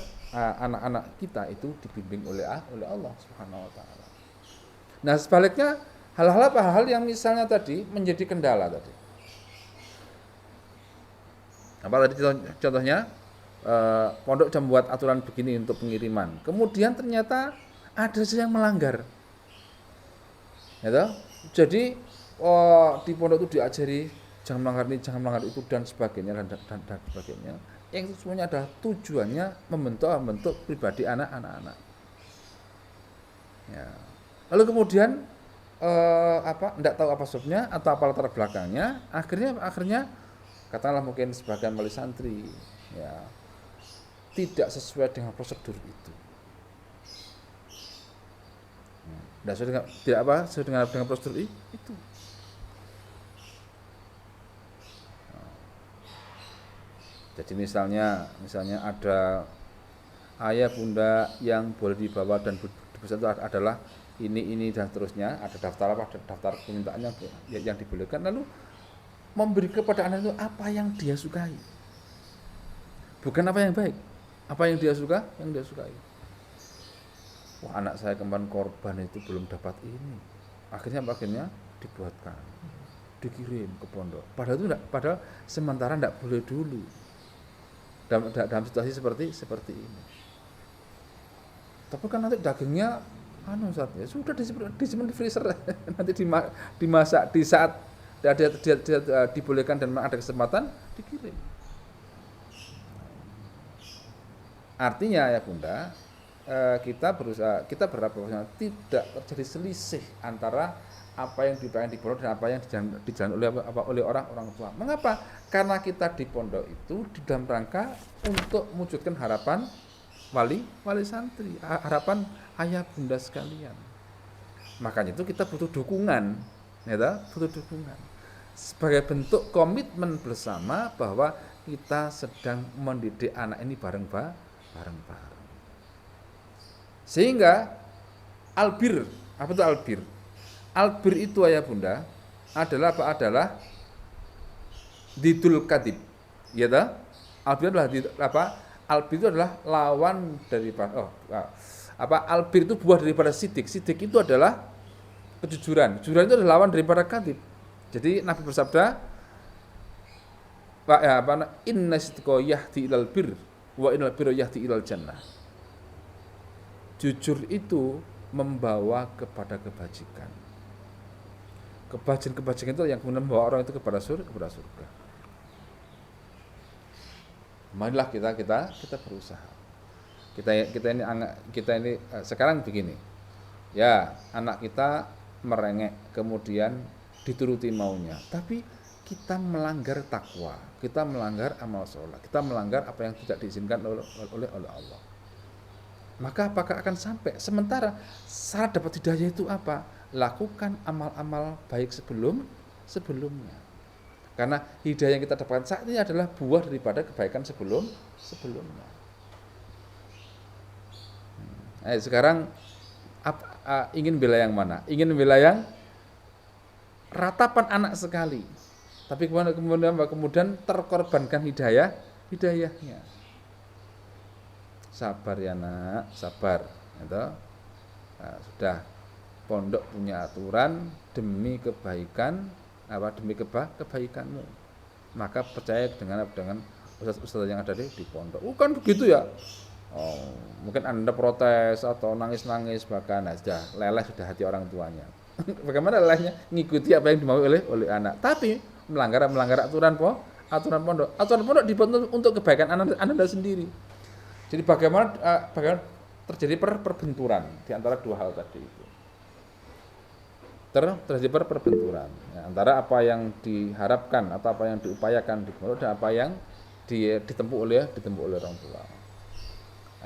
anak-anak kita itu dibimbing oleh Allah Subhanahu wa taala. Nah, sebaliknya hal-hal yang misalnya tadi menjadi kendala tadi. Apa tadi contohnya? Pondok sudah membuat aturan begini untuk pengiriman. Kemudian ternyata ada yang melanggar. Ya, jadi di pondok itu diajari jangan melanggar ini, jangan melanggar itu dan sebagainya dan sebagainya. Yang semuanya adalah tujuannya membentuk pribadi anak-anak. Ya. Lalu kemudian tidak tahu apa sebabnya atau apa latar belakangnya, akhirnya katakanlah mungkin sebagian wali santri, ya, tidak sesuai dengan prosedur itu. Sesuai dengan prosedur itu. Jadi misalnya ada ayah bunda yang boleh dibawa dan itu adalah ini dan seterusnya, ada daftar permintaannya yang dibolehkan, lalu memberi kepada anak itu apa yang dia sukai, bukan apa yang baik, apa yang dia sukai. Wah, anak saya kemarin korban itu belum dapat ini, akhirnya dibuatkan, dikirim ke pondok. Padahal sementara tidak boleh dulu dalam situasi seperti ini. Tapi kan nanti dagingnya ya sudah disimpan di freezer nanti dimasak di saat dia dibolehkan dan ada kesempatan dikirim. Artinya ya bunda, kita berharap tidak terjadi selisih antara apa yang dibayang di pondok dan apa yang dijalankan oleh orang tua. Mengapa? Karena kita di pondok itu di dalam rangka untuk mewujudkan harapan wali santri, harapan ayah bunda sekalian. Makanya itu kita butuh dukungan, ya, sebagai bentuk komitmen bersama bahwa kita sedang mendidik anak ini bareng-bareng. Sehingga albir, apa itu albir? Albir itu ayah bunda adalah didul kadib, ya, albir adalah albir itu adalah lawan daripada albir itu buah daripada sidik. Sidik itu adalah kejujuran. Kejujuran itu adalah lawan daripada kadhib. Jadi Nabi bersabda, inna sidqa yahdi ilal bir wa innal birra yahdi ilal jannah. Jujur itu membawa kepada kebajikan. Kebajikan itu yang kemudian membawa orang itu kepada surga. Marilah kita berusaha. Kita ini sekarang begini. Ya, anak kita merengek kemudian dituruti maunya, tapi kita melanggar takwa, kita melanggar amal sholat, kita melanggar apa yang tidak diizinkan oleh Allah. Maka apakah akan sampai? Sementara syarat dapat hidayah itu apa? Lakukan amal-amal baik sebelumnya. Karena hidayah yang kita dapatkan saat ini adalah buah daripada kebaikan sebelumnya. Sekarang ingin bela yang mana? Ingin bela yang ratapan anak sekali, tapi kemudian terkorbankan hidayahnya. Sabar ya nak, sabar. Sudah pondok punya aturan demi kebaikan, demi kebaikanmu. Maka percaya dengan ustaz-ustaz yang ada di pondok. Bukan begitu ya. Mungkin Anda protes atau nangis-nangis bahkan sudah leleh sudah hati orang tuanya. Bagaimana lelehnya ngikuti apa yang dimau oleh anak, tapi melanggar aturan pondok. Aturan pondok dibuat untuk kebaikan Anda sendiri. Jadi bagaimana terjadi perbenturan di antara dua hal tadi itu. Terjadi perbenturan antara apa yang diharapkan atau apa yang diupayakan di pondok dan apa yang ditempuh oleh orang tua.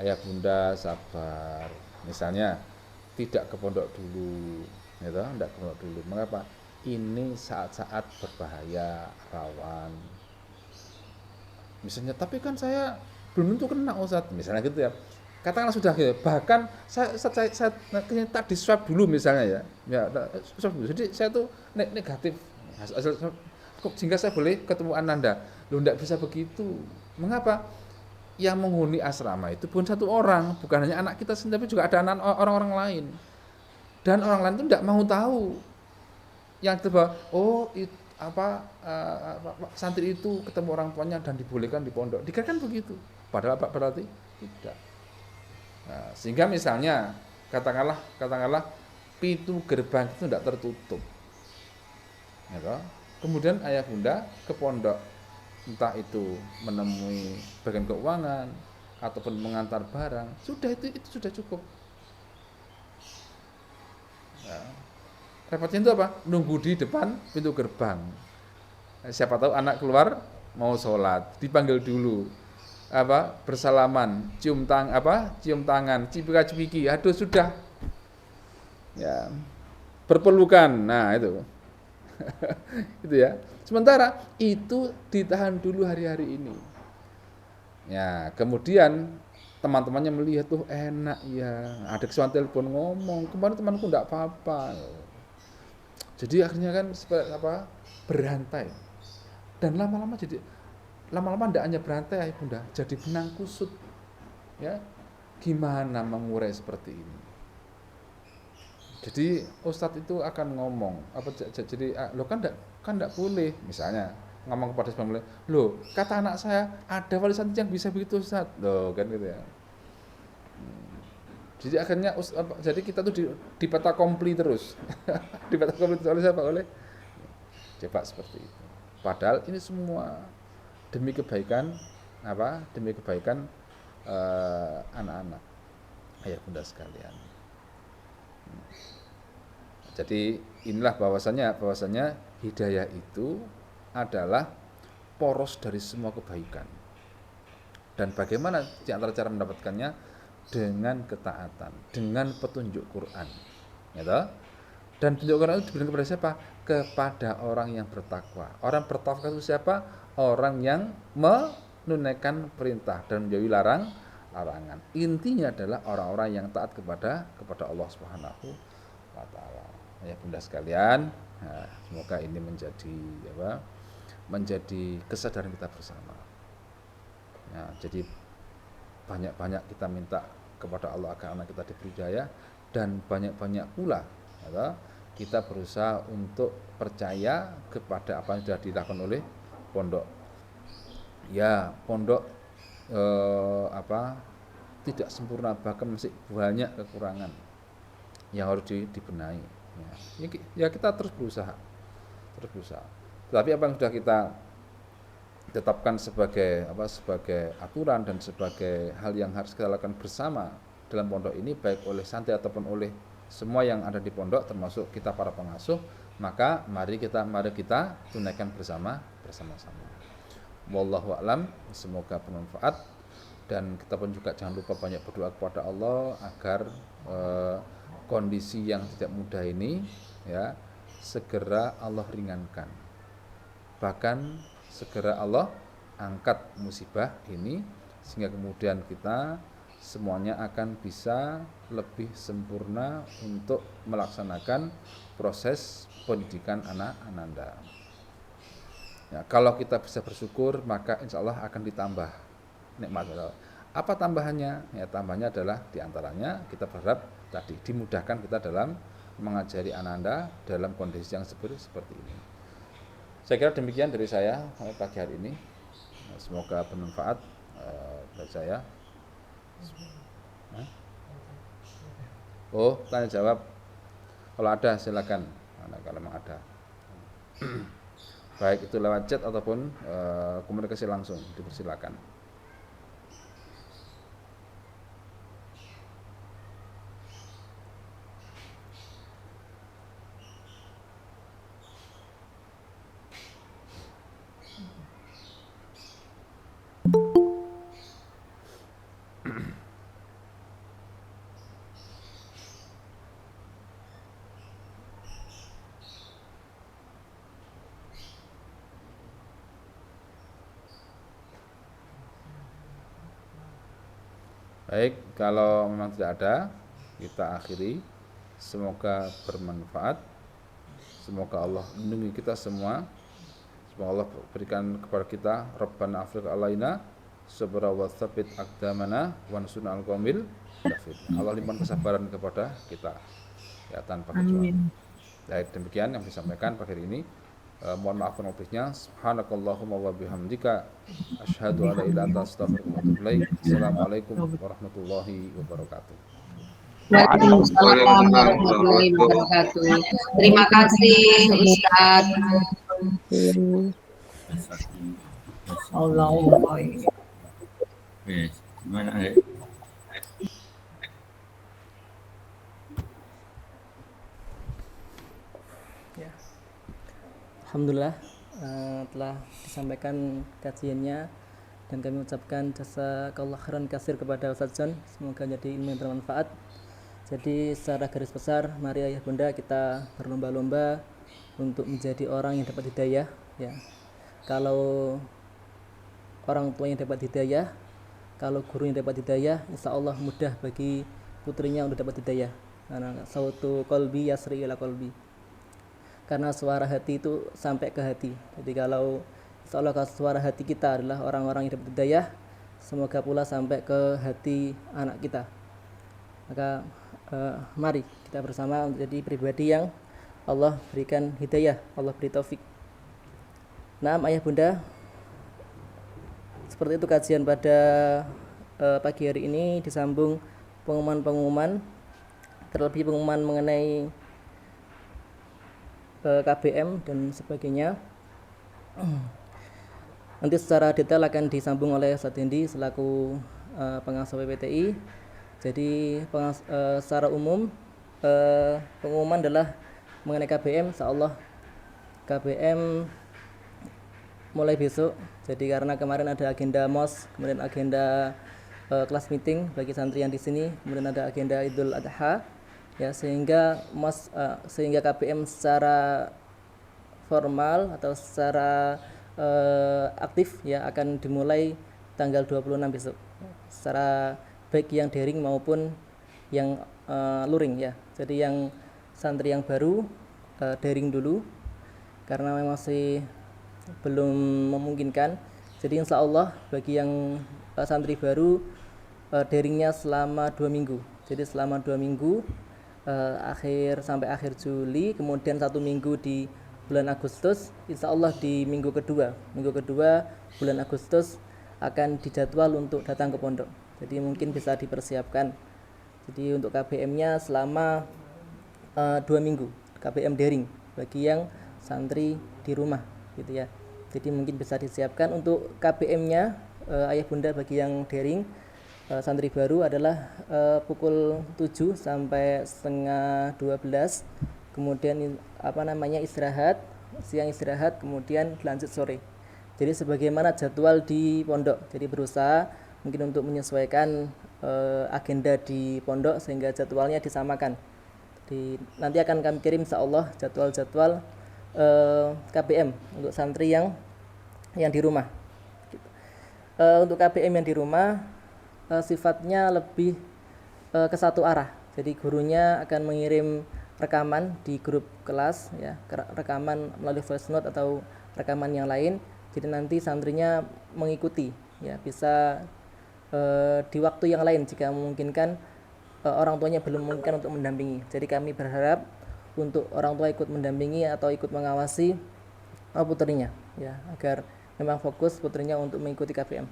Ayah bunda sabar, misalnya tidak ke pondok dulu, tidak ke pondok dulu. Mengapa? Ini saat-saat berbahaya, rawan. Misalnya, tapi kan saya belum tentu kena Ustaz, misalnya gitu ya. Katakanlah sudah gitu. Bahkan saya tak di swab dulu misalnya ya swab dulu. Jadi saya tuh negatif. Sehingga saya boleh ketemu Ananda. Loh, enggak bisa begitu. Mengapa? Yang menghuni asrama itu bukan satu orang, bukan hanya anak kita sendiri, tapi juga ada anak orang-orang lain. Dan orang lain itu tidak mau tahu. Yang tiba, santri itu ketemu orang tuanya dan dibolehkan di pondok. Dikatakan begitu. Padahal apa berarti? Tidak. Nah, sehingga misalnya katakanlah pintu gerbang itu tidak tertutup. Kemudian ayah bunda ke pondok, entah itu menemui bagian keuangan ataupun mengantar barang, sudah itu sudah cukup. Repotnya itu apa? Nunggu di depan pintu gerbang. Siapa tahu anak keluar mau sholat, dipanggil dulu, bersalaman, cium tangan, cipika-cipiki, aduh sudah, ya berpelukan, nah itu, itu ya. Sementara itu ditahan dulu hari-hari ini. Ya, kemudian teman-temannya melihat tuh enak ya, ada kesempatan telepon ngomong, kemarin temanku enggak apa-apa. Jadi akhirnya kan berantai. Dan lama-lama enggak hanya berantai ya bunda, jadi benang kusut. Ya, gimana mengurai seperti ini? Jadi ustadz itu akan ngomong lo kan enggak boleh, misalnya ngomong kepada seorang murid, loh kata anak saya ada wali santri yang bisa begitu ustadz, loh kan gitu ya. Jadi akhirnya jadi kita tuh di peta kompli terus. Di peta kompli oleh siapa? Oleh coba seperti itu. Padahal ini semua demi kebaikan anak-anak ayah bunda sekalian. Jadi inilah bahwasanya hidayah itu adalah poros dari semua kebaikan. Dan bagaimana di antara cara mendapatkannya? Dengan ketaatan, dengan petunjuk Quran. Gitu? Dan petunjuk Quran itu diberikan kepada siapa? Kepada orang yang bertakwa. Orang bertakwa itu siapa? Orang yang menunaikan perintah dan menjauhi larangan. Intinya adalah orang-orang yang taat kepada Allah Subhanahu wa taala. Ya bunda sekalian, semoga ini menjadi kesadaran kita bersama. Ya, jadi banyak-banyak kita minta kepada Allah agar anak kita diberi hidayah, dan banyak-banyak pula ya, kita berusaha untuk percaya kepada apa yang sudah dilakukan oleh pondok. Ya, pondok tidak sempurna, bahkan masih banyak kekurangan yang harus dibenahi. Ya, kita terus berusaha. Tapi apa yang sudah kita tetapkan sebagai aturan dan sebagai hal yang harus kita lakukan bersama dalam pondok ini, baik oleh santri ataupun oleh semua yang ada di pondok, termasuk kita para pengasuh, maka mari kita tunaikan bersama-sama. Wallahu a'lam, semoga bermanfaat, dan kita pun juga jangan lupa banyak berdoa kepada Allah agar kondisi yang tidak mudah ini ya segera Allah ringankan, bahkan segera Allah angkat musibah ini, sehingga kemudian kita semuanya akan bisa lebih sempurna untuk melaksanakan proses pendidikan anak Ananda. Ya, kalau kita bisa bersyukur, maka insya Allah akan ditambah nikmat. Apa tambahannya? Ya, tambahannya adalah diantaranya kita berharap tadi dimudahkan kita dalam mengajari Ananda dalam kondisi yang seperti ini. Saya kira demikian dari saya pagi hari ini. Semoga bermanfaat bagi saya. Oh, tanya jawab. Kalau ada silakan. Kalau memang ada. Baik itu lewat chat ataupun komunikasi langsung, dipersilakan. Baik, kalau memang tidak ada, kita akhiri. Semoga bermanfaat. Semoga Allah lindungi kita semua. Semoga Allah berikan kepada kita Rabbana afriq alaina sabra wa tsabbit aqdamana wansurna al qawmil kafir. Allah limpahkan kesabaran kepada kita ya tanpa kecuali. Baik, demikian yang disampaikan pagi hari ini. Mohon maaf lebihnya. Subhanakallahumma wa bihamdika asyhadu an la ilaha illa anta astaghfiruka wa atubu ilaik. Assalamualaikum warahmatullahi wabarakatuh. Waalaikumsalam warahmatullahi wabarakatuh. Terima kasih Ustaz. Allahumma. Gimana Ya. Alhamdulillah telah disampaikan kajiannya, dan kami ucapkan jazakallah khairan katsir kepada Ustaz John. Semoga jadi ilmu yang bermanfaat. Jadi secara garis besar, mari ayah bunda kita berlomba-lomba untuk menjadi orang yang dapat hidayah ya. Kalau orang tua yang dapat hidayah, kalau guru yang dapat hidayah, insya Allah mudah bagi putrinya untuk dapat hidayah. Karena sautu qalbi yasri ila qalbi, karena suara hati itu sampai ke hati. Jadi kalau insya Allah suara hati kita adalah orang-orang yang dapat hidayah, semoga pula sampai ke hati anak kita. Maka mari kita bersama menjadi pribadi yang Allah berikan hidayah, Allah beri taufik. Nah, ayah bunda, seperti itu kajian pada pagi hari ini, disambung pengumuman-pengumuman, terlebih pengumuman mengenai KBM dan sebagainya. Nanti secara detail akan disambung oleh Ustaz Hendi selaku pengasuh PPTI. Jadi secara umum pengumuman adalah mengenai KBM. Insyaallah KBM mulai besok. Jadi karena kemarin ada agenda MOS, kemudian agenda kelas meeting bagi santri yang di sini, kemudian ada agenda Idul Adha ya, sehingga sehingga KBM secara formal atau secara aktif ya akan dimulai tanggal 26 besok, secara baik yang daring maupun yang luring ya. Jadi yang santri yang baru daring dulu karena masih belum memungkinkan. Jadi insya Allah bagi yang santri baru daringnya selama 2 minggu. Jadi selama 2 minggu sampai akhir Juli, kemudian 1 minggu di bulan Agustus. Insya Allah di minggu kedua bulan Agustus akan dijadwal untuk datang ke pondok. Jadi mungkin bisa dipersiapkan. Jadi untuk KBM-nya selama 2 minggu, KBM daring bagi yang santri di rumah, gitu ya. Jadi mungkin bisa disiapkan untuk KBM-nya ayah bunda bagi yang daring santri baru adalah pukul 7 sampai setengah 12. Kemudian siang istirahat, kemudian lanjut sore. Jadi sebagaimana jadwal di pondok. Jadi berusaha mungkin untuk menyesuaikan agenda di pondok sehingga jadwalnya disamakan. Jadi nanti akan kami kirim insyaallah jadwal-jadwal KBM untuk santri yang di rumah. Untuk KBM yang di rumah sifatnya lebih ke satu arah. Jadi gurunya akan mengirim rekaman di grup kelas, ya, rekaman melalui voice note atau rekaman yang lain. Jadi nanti santrinya mengikuti, ya, bisa di waktu yang lain jika memungkinkan. Orang tuanya belum memungkinkan untuk mendampingi. Jadi kami berharap untuk orang tua ikut mendampingi atau ikut mengawasi putrinya, ya, agar memang fokus putrinya untuk mengikuti KBM.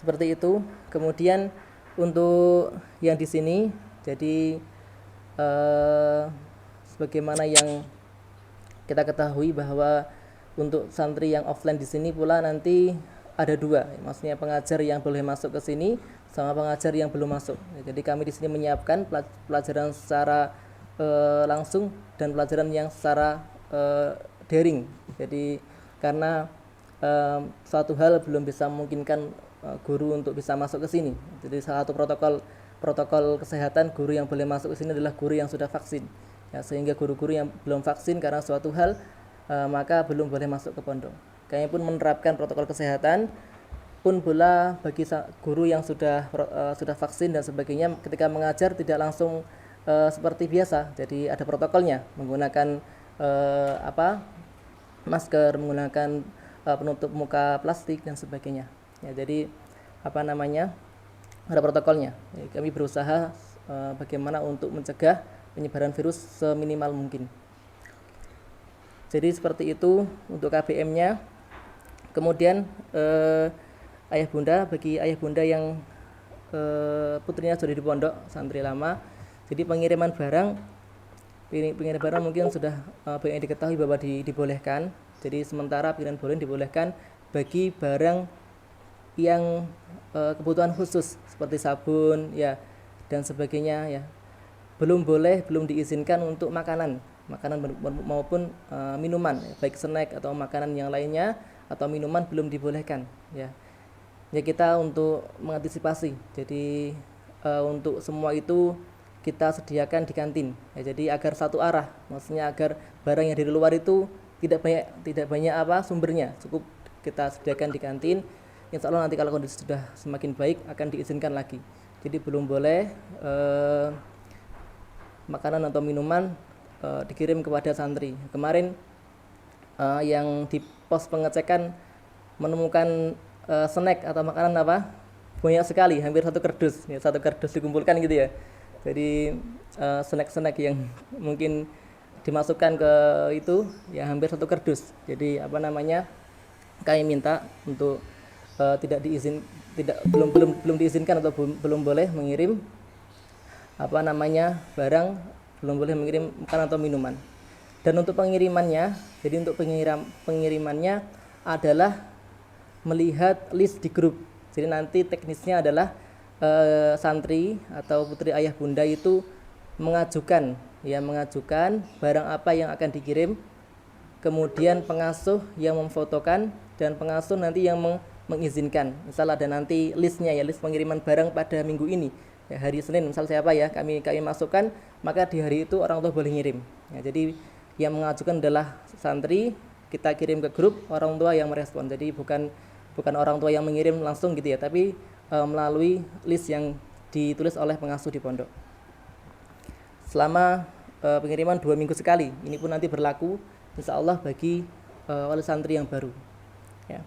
Seperti itu. Kemudian untuk yang di sini, jadi sebagaimana yang kita ketahui bahwa untuk santri yang offline di sini pula nanti ada 2, maksudnya pengajar yang boleh masuk ke sini sama pengajar yang belum masuk. Jadi kami di sini menyiapkan pelajaran secara langsung dan pelajaran yang secara daring. Jadi karena suatu hal belum bisa memungkinkan guru untuk bisa masuk ke sini. Jadi salah satu protokol kesehatan guru yang boleh masuk ke sini adalah guru yang sudah vaksin. Ya, sehingga guru-guru yang belum vaksin karena suatu hal maka belum boleh masuk ke pondok. Kami pun menerapkan protokol kesehatan pun pula bagi guru yang sudah vaksin dan sebagainya, ketika mengajar tidak langsung seperti biasa. Jadi ada protokolnya, menggunakan masker, menggunakan penutup muka plastik dan sebagainya. Ya, jadi ada protokolnya. Ya, kami berusaha bagaimana untuk mencegah penyebaran virus seminimal mungkin. Jadi seperti itu untuk KBM-nya. Kemudian bagi ayah bunda yang putrinya sudah di pondok santri lama, jadi pengiriman barang mungkin sudah banyak diketahui bahwa dibolehkan. Jadi sementara pengiriman boleh dibolehkan bagi barang yang kebutuhan khusus seperti sabun, ya, dan sebagainya, ya. Belum diizinkan untuk makanan maupun minuman, baik snack atau makanan yang lainnya atau minuman belum dibolehkan, ya. Ya, kita untuk mengantisipasi. Jadi untuk semua itu kita sediakan di kantin, ya, jadi agar satu arah, maksudnya agar barang yang dari luar itu tidak banyak sumbernya, cukup kita sediakan di kantin. Insya Allah nanti kalau kondisi sudah semakin baik akan diizinkan lagi. Jadi belum boleh makanan atau minuman dikirim kepada santri. Kemarin yang di pos pengecekan menemukan snack atau makanan banyak sekali, hampir satu kardus dikumpulkan gitu ya. Jadi snack yang mungkin dimasukkan ke itu ya hampir satu kardus. Jadi kami minta untuk belum diizinkan atau belum boleh mengirim barang, belum boleh mengirim makanan atau minuman. Dan untuk pengirimannya, adalah melihat list di grup. Jadi nanti teknisnya adalah santri atau putri ayah bunda itu mengajukan barang apa yang akan dikirim, kemudian pengasuh yang memfotokan dan pengasuh nanti yang mengizinkan. Misal ada nanti listnya, ya, list pengiriman barang pada minggu ini, ya, hari Senin misal siapa, ya, kami masukkan, maka di hari itu orang tua boleh ngirim, ya. Jadi yang mengajukan adalah santri, kita kirim ke grup, orang tua yang merespon. Jadi bukan orang tua yang mengirim langsung gitu ya, tapi melalui list yang ditulis oleh pengasuh di pondok. Selama pengiriman 2 minggu sekali. Ini pun nanti berlaku insya Allah bagi wali santri yang baru, ya.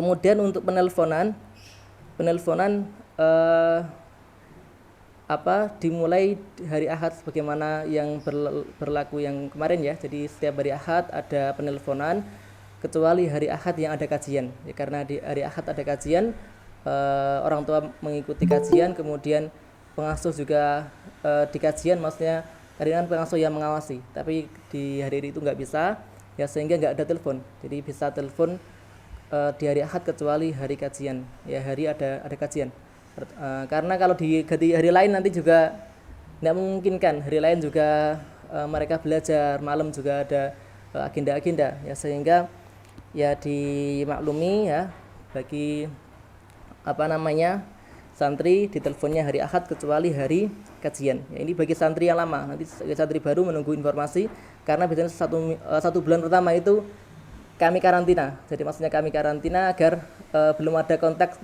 Kemudian untuk penelponan dimulai hari Ahad sebagaimana yang berlaku yang kemarin ya. Jadi setiap hari Ahad ada penelponan kecuali hari Ahad yang ada kajian. Ya, karena di hari Ahad ada kajian, orang tua mengikuti kajian, kemudian pengasuh juga di kajian, maksudnya kadang pengasuh yang mengawasi. Tapi di hari itu nggak bisa, ya sehingga nggak ada telepon. Jadi bisa telepon di hari Ahad kecuali hari kajian. Ya hari ada kajian. Karena kalau diganti hari lain nanti juga tidak memungkinkan. Hari lain juga mereka belajar, malam juga ada agenda-agenda ya, sehingga ya dimaklumi ya bagi santri diteleponnya hari Ahad kecuali hari kajian. Ya, ini bagi santri yang lama. Nanti santri baru menunggu informasi karena biasanya satu bulan pertama itu kami karantina. Jadi maksudnya kami karantina agar belum ada kontak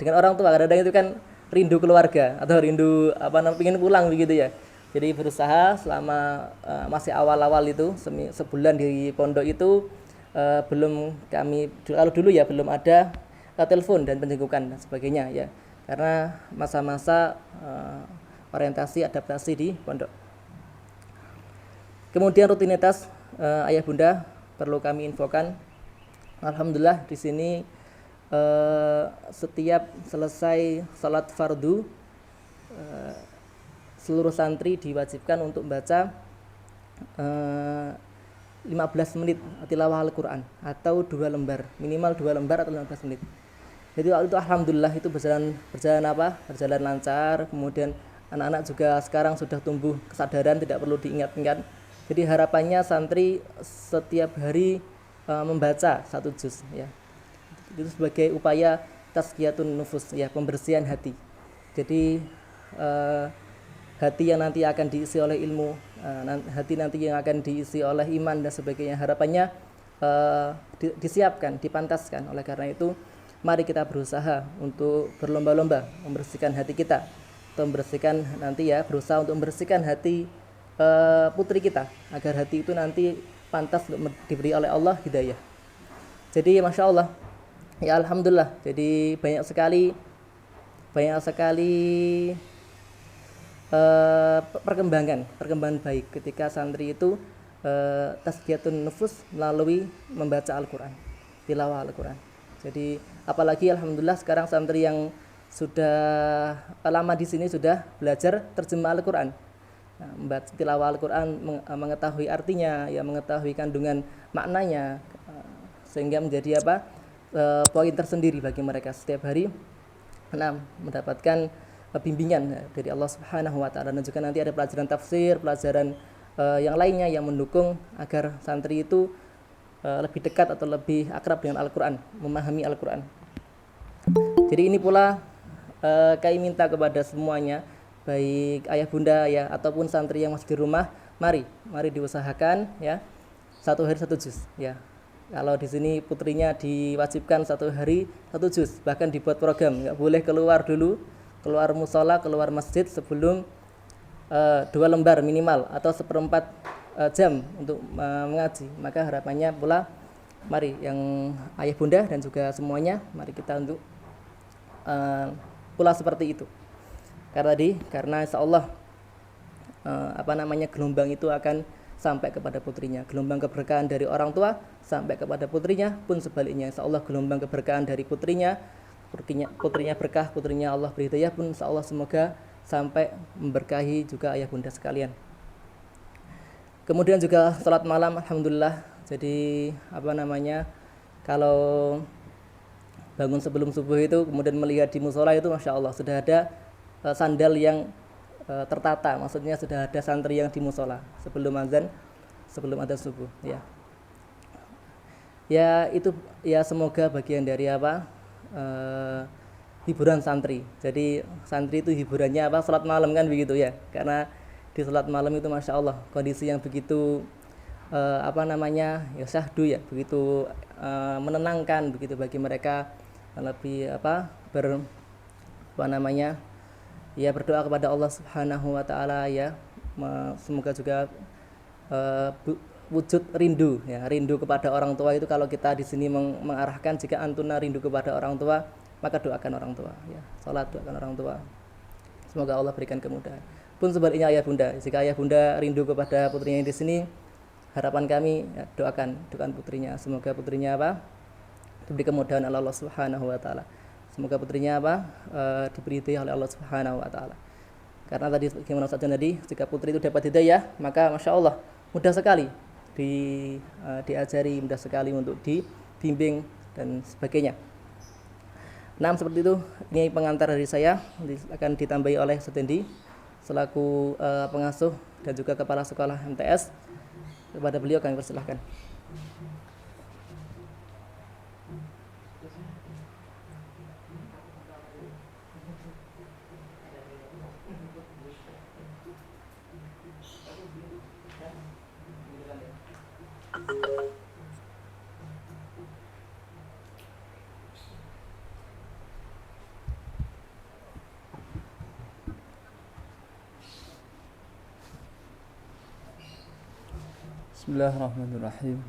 dengan orang tua. Kadang-kadang itu kan rindu keluarga atau rindu ingin pulang begitu ya. Jadi berusaha selama masih awal-awal itu sebulan di pondok itu belum kami, kalau dulu ya belum ada telepon dan penjengkukan dan sebagainya ya. Karena masa-masa orientasi adaptasi di pondok. Kemudian rutinitas ayah bunda perlu kami infokan. Alhamdulillah di sini setiap selesai salat fardu seluruh santri diwajibkan untuk membaca 15 menit tilawah Al-Quran atau 2 lembar, minimal 2 lembar atau 15 menit. Jadi waktu itu alhamdulillah itu berjalan lancar. Kemudian anak-anak juga sekarang sudah tumbuh kesadaran, tidak perlu diingat-ingat. Jadi harapannya santri setiap hari membaca 1 juz ya. Itu sebagai upaya tazkiyatun nufus ya, pembersihan hati. Jadi hati yang nanti akan diisi oleh ilmu, hati nanti yang akan diisi oleh iman dan sebagainya, harapannya disiapkan, dipantaskan. Oleh karena itu mari kita berusaha untuk berlomba-lomba membersihkan hati kita, atau membersihkan nanti ya, berusaha untuk membersihkan hati putri kita agar hati itu nanti pantas untuk diberi oleh Allah hidayah. Jadi masya Allah ya, alhamdulillah. Jadi banyak sekali perkembangan baik ketika santri itu tazkiyatun nufus melalui membaca Al-Quran, tilawah Al-Quran. Jadi apalagi alhamdulillah sekarang santri yang sudah lama di sini sudah belajar terjemah Al-Quran. Nah, membaca tilawah Al-Quran, mengetahui artinya, ya mengetahui kandungan maknanya, sehingga menjadi poin tersendiri bagi mereka setiap hari mendapatkan bimbingan dari Allah Subhanahu wa taala. Dan juga nanti ada pelajaran tafsir, pelajaran yang lainnya yang mendukung agar santri itu lebih dekat atau lebih akrab dengan Al-Quran, memahami Al-Quran. Jadi ini pula kami minta kepada semuanya, baik ayah bunda ya ataupun santri yang masih di rumah, mari diusahakan ya 1 hari 1 juz ya. Kalau di sini putrinya diwajibkan 1 hari 1 juz, bahkan dibuat program, nggak boleh keluar musola, keluar masjid sebelum 2 lembar minimal atau 1/4 jam untuk mengaji. Maka harapannya pula mari yang ayah bunda dan juga semuanya, mari kita untuk pula seperti itu. Karena insya Allah gelombang itu akan sampai kepada putrinya. Gelombang keberkahan dari orang tua sampai kepada putrinya, pun sebaliknya. Insya Allah gelombang keberkahan dari putrinya berkah, putrinya Allah beri hidayah, pun insya Allah semoga sampai memberkahi juga ayah bunda sekalian. Kemudian juga salat malam, alhamdulillah. Jadi kalau bangun sebelum subuh itu kemudian melihat di musola itu masya Allah sudah ada sandal yang tertata, maksudnya sudah ada santri yang di musola sebelum azan subuh ya. Ya itu ya, semoga bagian dari hiburan santri. Jadi santri itu hiburannya salat malam kan begitu ya. Karena di salat malam itu masya Allah kondisi yang begitu ya syahdu ya, begitu menenangkan begitu bagi mereka, lebih ya berdoa kepada Allah Subhanahu wa taala ya. Semoga juga wujud rindu ya, rindu kepada orang tua itu kalau kita di sini mengarahkan jika antuna rindu kepada orang tua, maka doakan orang tua ya. Salat doakan orang tua. Semoga Allah berikan kemudahan. Pun sebaliknya ayah bunda, jika ayah bunda rindu kepada putrinya di sini, harapan kami ya, doakan putrinya, semoga putrinya apa? Diberi kemudahan oleh Allah Subhanahu wa taala. Semoga putrinya apa? Diberi hidayah oleh Allah Subhanahu wa taala. Karena tadi gimana saja tadi, jika putri itu dapat hidayah, maka masya Allah mudah sekali diajari, mudah sekali untuk dibimbing dan sebagainya. Nah, seperti itu. Ini pengantar dari saya, akan ditambahi oleh Setendi selaku pengasuh dan juga kepala sekolah MTS. Kepada beliau kami persilahkan. Bismillahirrahmanirrahim.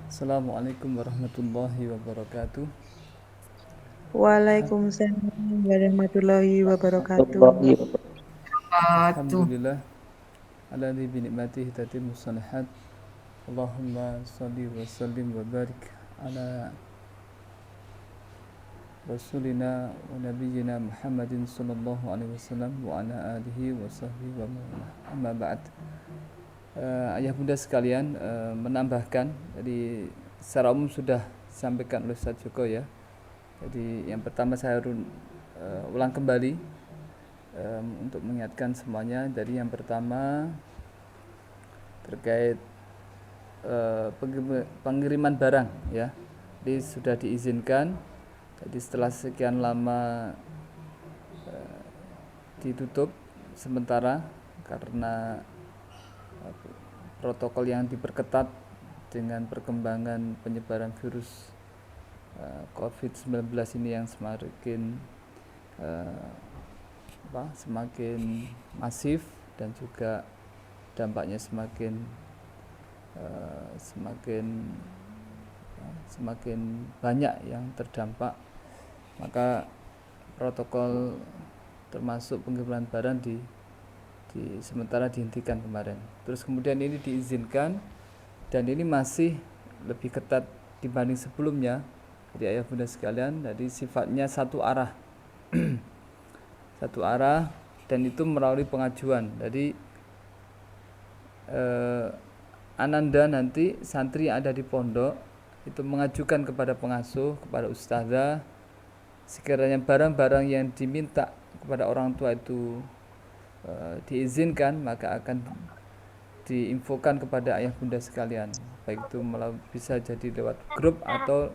Assalamualaikum warahmatullahi wabarakatuh. Waalaikumsalam warahmatullahi wabarakatuh. Alhamdulillah alladzi bi ni'matihi tatimmu shalihat. Allahumma shalli wa sallim wa barik ala rasulina wa nabiyyina Muhammadin sallallahu alaihi wasallam wa ala alihi wa sahbihi wa man. Amma ba'd. Ayah bunda sekalian, menambahkan, jadi secara umum sudah disampaikan oleh Ustaz Joko ya. Jadi yang pertama saya ulang kembali untuk mengingatkan semuanya. Jadi yang pertama terkait pengiriman barang ya. Jadi sudah diizinkan. Jadi setelah sekian lama ditutup sementara karena protokol yang diperketat dengan perkembangan penyebaran virus COVID-19 ini yang semakin masif dan juga dampaknya semakin banyak yang terdampak, maka protokol termasuk pengiriman barang sementara dihentikan kemarin. Terus kemudian ini diizinkan dan ini masih lebih ketat dibanding sebelumnya. Jadi ayah bunda sekalian, jadi sifatnya satu arah. Satu arah dan itu melalui pengajuan. Jadi ananda nanti santri yang ada di pondok itu mengajukan kepada pengasuh, kepada ustazah, sekiranya barang-barang yang diminta kepada orang tua itu diizinkan, maka akan diinfokan kepada ayah bunda sekalian, baik itu bisa jadi lewat grup atau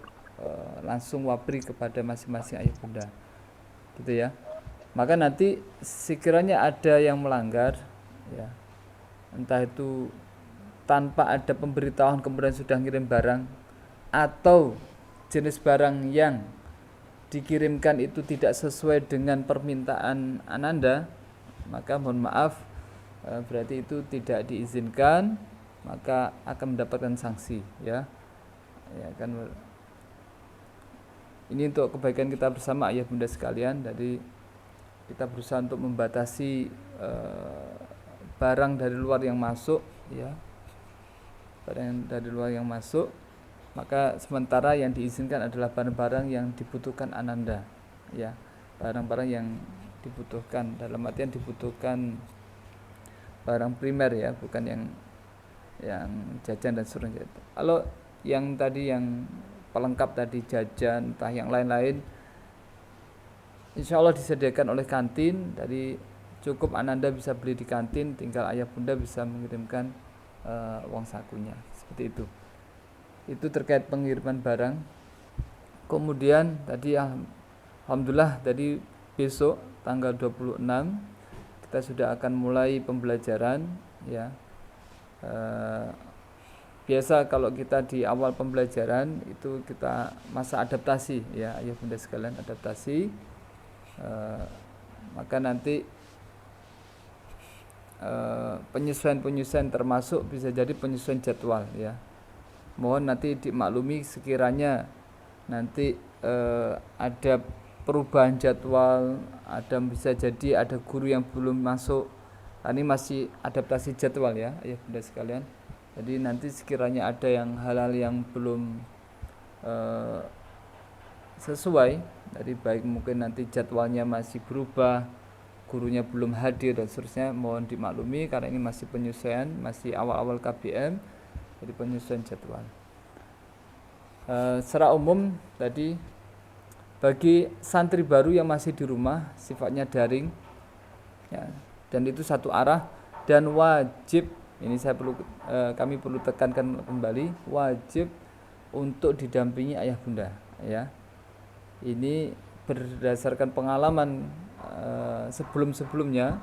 langsung wapri kepada masing-masing ayah bunda gitu ya. Maka nanti sekiranya ada yang melanggar ya, entah itu tanpa ada pemberitahuan kemudian sudah ngirim barang, atau jenis barang yang dikirimkan itu tidak sesuai dengan permintaan ananda, maka mohon maaf, berarti itu tidak diizinkan, maka akan mendapatkan sanksi ya kan. Ini untuk kebaikan kita bersama ayah bunda sekalian. Jadi kita berusaha untuk membatasi barang dari luar yang masuk ya, barang dari luar yang masuk. Maka sementara yang diizinkan adalah barang-barang yang dibutuhkan ananda ya, barang-barang yang dibutuhkan, dalam artian dibutuhkan barang primer ya, bukan yang jajan dan sebagainya. Kalau yang tadi yang pelengkap tadi jajan, entah yang lain-lain, insya Allah disediakan oleh kantin. Jadi cukup ananda bisa beli di kantin, tinggal ayah bunda bisa mengirimkan uang sakunya, seperti itu. Itu terkait pengiriman barang. Kemudian tadi alhamdulillah tadi besok tanggal 26 kita sudah akan mulai pembelajaran ya. Biasa kalau kita di awal pembelajaran itu kita masa adaptasi ya, ayah bunda sekalian, adaptasi. Maka nanti penyesuaian-penyesuaian, termasuk bisa jadi penyesuaian jadwal ya. Mohon nanti dimaklumi sekiranya nanti ada perubahan jadwal, bisa jadi ada guru yang belum masuk. Ini masih adaptasi jadwal ya, ayah bunda sekalian. Jadi nanti sekiranya ada hal-hal yang belum sesuai, jadi baik mungkin nanti jadwalnya masih berubah, gurunya belum hadir dan seterusnya, mohon dimaklumi karena ini masih penyesuaian, masih awal-awal KBM, jadi penyesuaian jadwal. Secara umum tadi bagi santri baru yang masih di rumah sifatnya daring ya, dan itu satu arah dan wajib, ini kami perlu tekankan kembali, wajib untuk didampingi ayah bunda ya. Ini berdasarkan pengalaman sebelum-sebelumnya.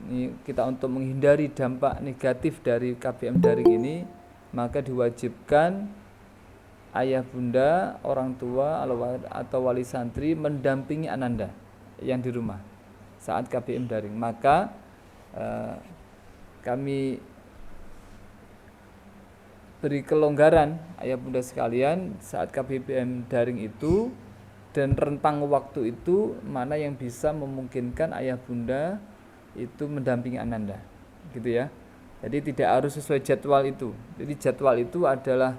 Ini kita untuk menghindari dampak negatif dari KBM daring ini, maka diwajibkan ayah bunda, orang tua atau wali santri mendampingi ananda yang di rumah saat KBM daring. Maka kami beri kelonggaran ayah bunda sekalian saat KBM daring itu, dan rentang waktu itu mana yang bisa memungkinkan ayah bunda itu mendampingi ananda gitu ya. Jadi tidak harus sesuai jadwal itu. Jadi jadwal itu adalah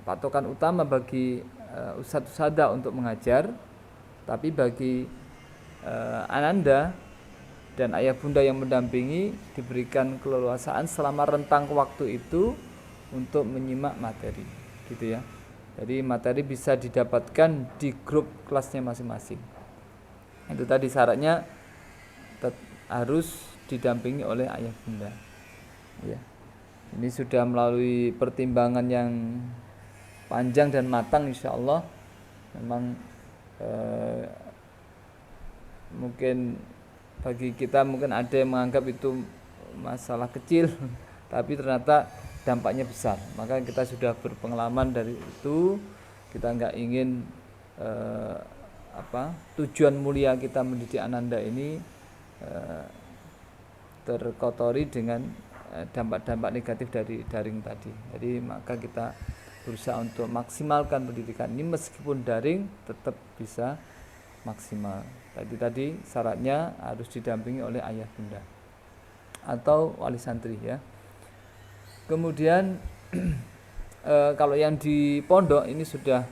patokan utama bagi ustadz-ustadzah untuk mengajar, tapi bagi ananda dan ayah bunda yang mendampingi diberikan keleluasaan selama rentang waktu itu untuk menyimak materi gitu ya. Jadi materi bisa didapatkan di grup kelasnya masing-masing. Itu tadi syaratnya harus didampingi oleh ayah bunda ya. Ini sudah melalui pertimbangan yang panjang dan matang, insya Allah. Memang mungkin bagi kita mungkin ada yang menganggap itu masalah kecil, tapi ternyata dampaknya besar. Maka kita sudah berpengalaman dari itu. Kita nggak ingin tujuan mulia kita mendidik ananda ini terkotori dengan dampak-dampak negatif dari daring tadi. Jadi maka kita berusaha untuk maksimalkan pendidikan ini, meskipun daring tetap bisa maksimal. Tadi syaratnya harus didampingi oleh ayah bunda atau wali santri ya. Kemudian kalau yang di pondok ini sudah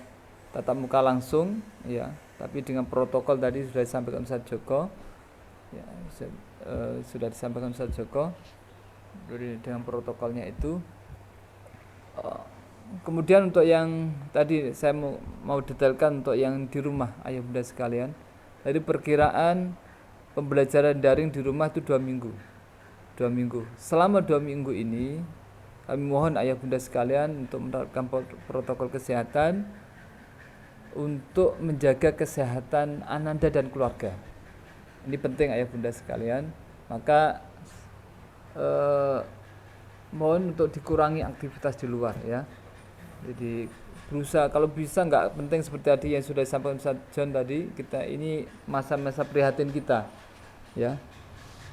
tatap muka langsung ya, tapi dengan protokol tadi sudah disampaikan Ustaz Joko ya, sudah disampaikan Ustaz Joko dengan protokolnya itu. Kemudian untuk yang tadi saya mau detailkan untuk yang di rumah ayah bunda sekalian. Jadi perkiraan pembelajaran daring di rumah itu 2 minggu. Selama 2 minggu ini kami mohon ayah bunda sekalian untuk menerapkan protokol kesehatan untuk menjaga kesehatan ananda dan keluarga. Ini penting ayah bunda sekalian. Maka mohon untuk dikurangi aktivitas di luar ya. Jadi berusaha kalau bisa, nggak penting seperti tadi yang sudah disampaikan Ustaz John tadi, kita ini masa-masa prihatin kita ya.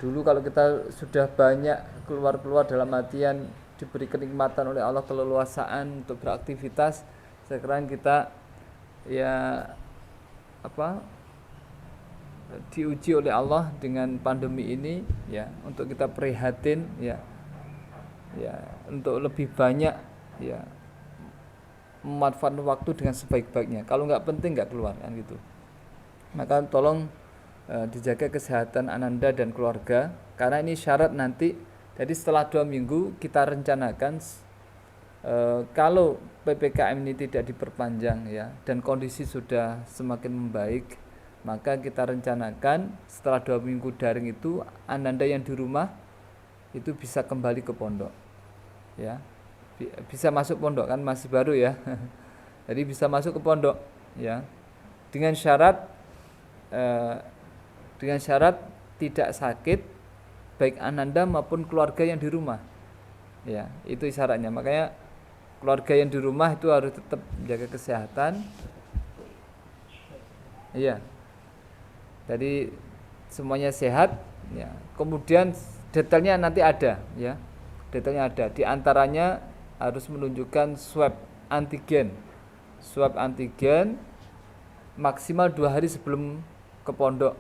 Dulu kalau kita sudah banyak keluar dalam artian diberi kenikmatan oleh Allah, keleluasaan untuk beraktivitas, sekarang kita ya diuji oleh Allah dengan pandemi ini ya, untuk kita prihatin ya untuk lebih banyak ya memanfaatkan waktu dengan sebaik-baiknya. Kalau nggak penting nggak keluar kan gitu. Maka tolong dijaga kesehatan ananda dan keluarga, karena ini syarat nanti. Jadi setelah 2 minggu kita rencanakan kalau PPKM ini tidak diperpanjang ya, dan kondisi sudah semakin membaik, maka kita rencanakan setelah 2 minggu daring itu ananda yang di rumah itu bisa kembali ke pondok ya, bisa masuk pondok kan, masih baru ya. Jadi bisa masuk ke pondok ya, dengan syarat tidak sakit baik ananda maupun keluarga yang di rumah ya, itu syaratnya. Makanya keluarga yang di rumah itu harus tetap menjaga kesehatan ya. Jadi semuanya sehat Ya. Kemudian detailnya nanti ada, ya. Detailnya ada. Di antaranya harus menunjukkan swab antigen. Swab antigen maksimal 2 hari sebelum ke pondok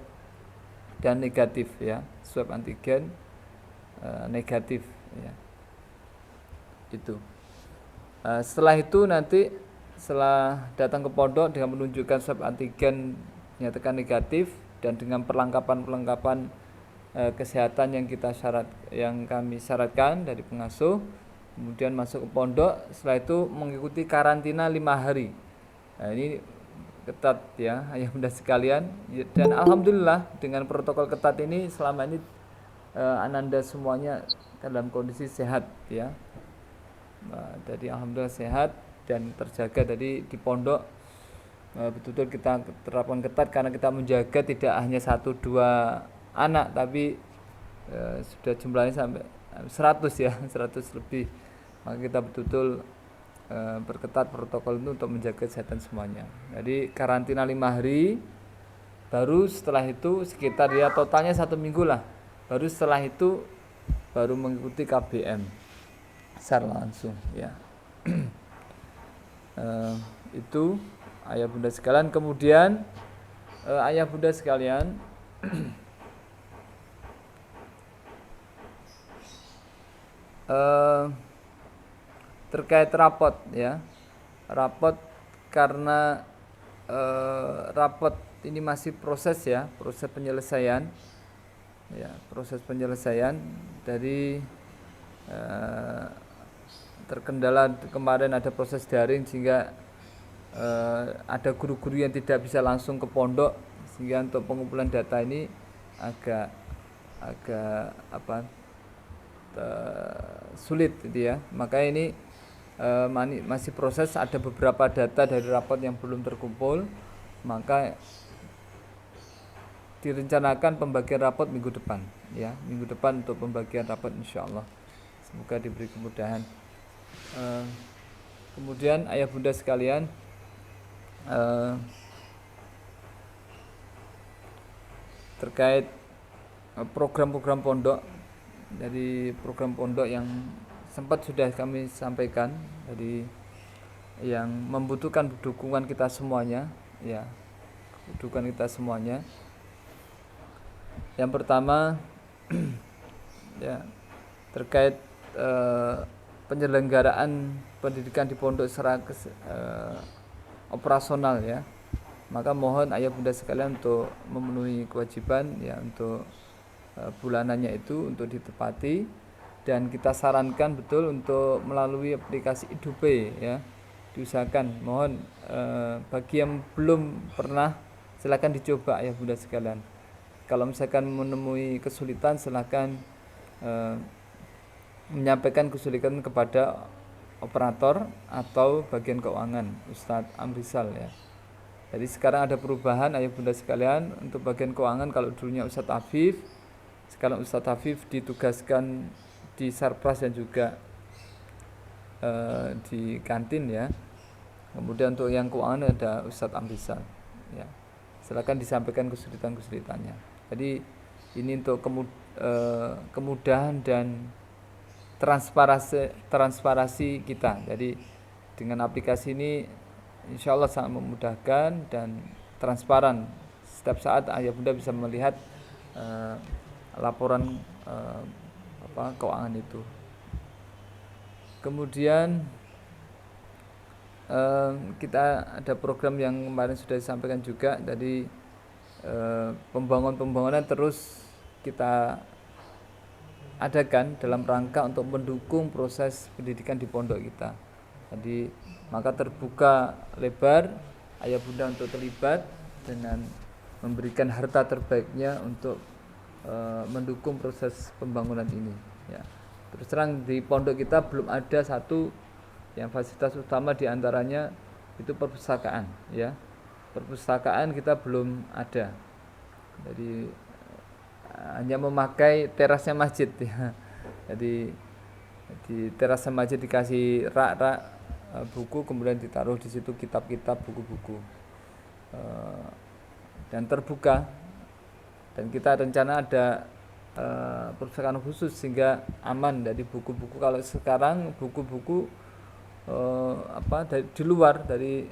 dan negatif, ya. Swab antigen negatif, ya. Itu. Setelah itu nanti setelah datang ke pondok dengan menunjukkan swab antigen nyatakan negatif dan dengan perlengkapan kesehatan yang kami syaratkan dari pengasuh, kemudian masuk ke pondok. Setelah itu mengikuti karantina 5 hari. Nah, ini ketat, ya ayah bunda sekalian, dan alhamdulillah dengan protokol ketat ini selama ini ananda semuanya dalam kondisi sehat, ya. Jadi alhamdulillah sehat dan terjaga. Tadi di pondok betul-betul kita terapkan ketat karena kita menjaga tidak hanya 1-2 anak, tapi sudah jumlahnya sampai 100, ya, 100 lebih. Maka kita betul-betul berketat protokol itu untuk menjaga kesehatan semuanya. Jadi karantina 5 hari, baru setelah itu sekitar ya totalnya 1 minggu lah. Baru setelah itu baru mengikuti KBM secara langsung, ya. Itu ayah bunda sekalian. Kemudian ayah bunda sekalian, terkait rapot, ya. Rapot karena rapot ini masih proses, ya, proses penyelesaian, ya, proses penyelesaian dari terkendala kemarin ada proses daring sehingga ada guru-guru yang tidak bisa langsung ke pondok, sehingga untuk pengumpulan data ini agak sulit, gitu, ya. Maka ini masih proses, ada beberapa data dari rapot yang belum terkumpul, maka direncanakan pembagian rapot minggu depan, ya, minggu depan untuk pembagian rapot insyaallah. Semoga diberi kemudahan. Kemudian ayah bunda sekalian, terkait program-program pondok, dari program pondok yang sempat sudah kami sampaikan, jadi yang membutuhkan dukungan kita semuanya, ya, dukungan kita semuanya. Yang pertama ya, terkait penyelenggaraan pendidikan di pondok secara operasional, ya. Maka mohon ayah bunda sekalian untuk memenuhi kewajiban, ya, untuk bulanannya itu untuk ditepati. Dan kita sarankan betul untuk melalui aplikasi Idupay, ya, diusahakan. Mohon bagi yang belum pernah, silakan dicoba ya bunda sekalian. Kalau misalkan menemui kesulitan, silakan menyampaikan kesulitan kepada operator atau bagian keuangan Ustadz Amrisal, ya. Jadi sekarang ada perubahan ayah bunda sekalian. Untuk bagian keuangan, kalau dulunya Ustadz Afif, sekarang Ustadz Afif ditugaskan di Sarpras dan juga di kantin, ya. Kemudian untuk yang keuangan ada Ustadz Amrisal, ya. Silakan disampaikan kesulitannya. Jadi ini untuk kemudahan dan transparansi kita. Jadi dengan aplikasi ini insya Allah sangat memudahkan dan transparan. Setiap saat ayah bunda bisa melihat laporan keuangan itu. Kemudian kita ada program yang kemarin sudah disampaikan juga. Jadi pembangunan terus kita adakan dalam rangka untuk mendukung proses pendidikan di pondok kita. Jadi maka terbuka lebar ayah bunda untuk terlibat dengan memberikan harta terbaiknya untuk mendukung proses pembangunan ini, ya. Terus terang di pondok kita belum ada satu yang fasilitas utama diantaranya itu perpustakaan, ya. Perpustakaan kita belum ada. Jadi hanya memakai terasnya masjid, ya. Jadi di terasnya masjid dikasih rak buku, kemudian ditaruh di situ kitab-kitab, buku-buku, dan terbuka. Dan kita rencana ada perpustakaan khusus sehingga aman dari buku-buku. Kalau sekarang buku-buku di luar dari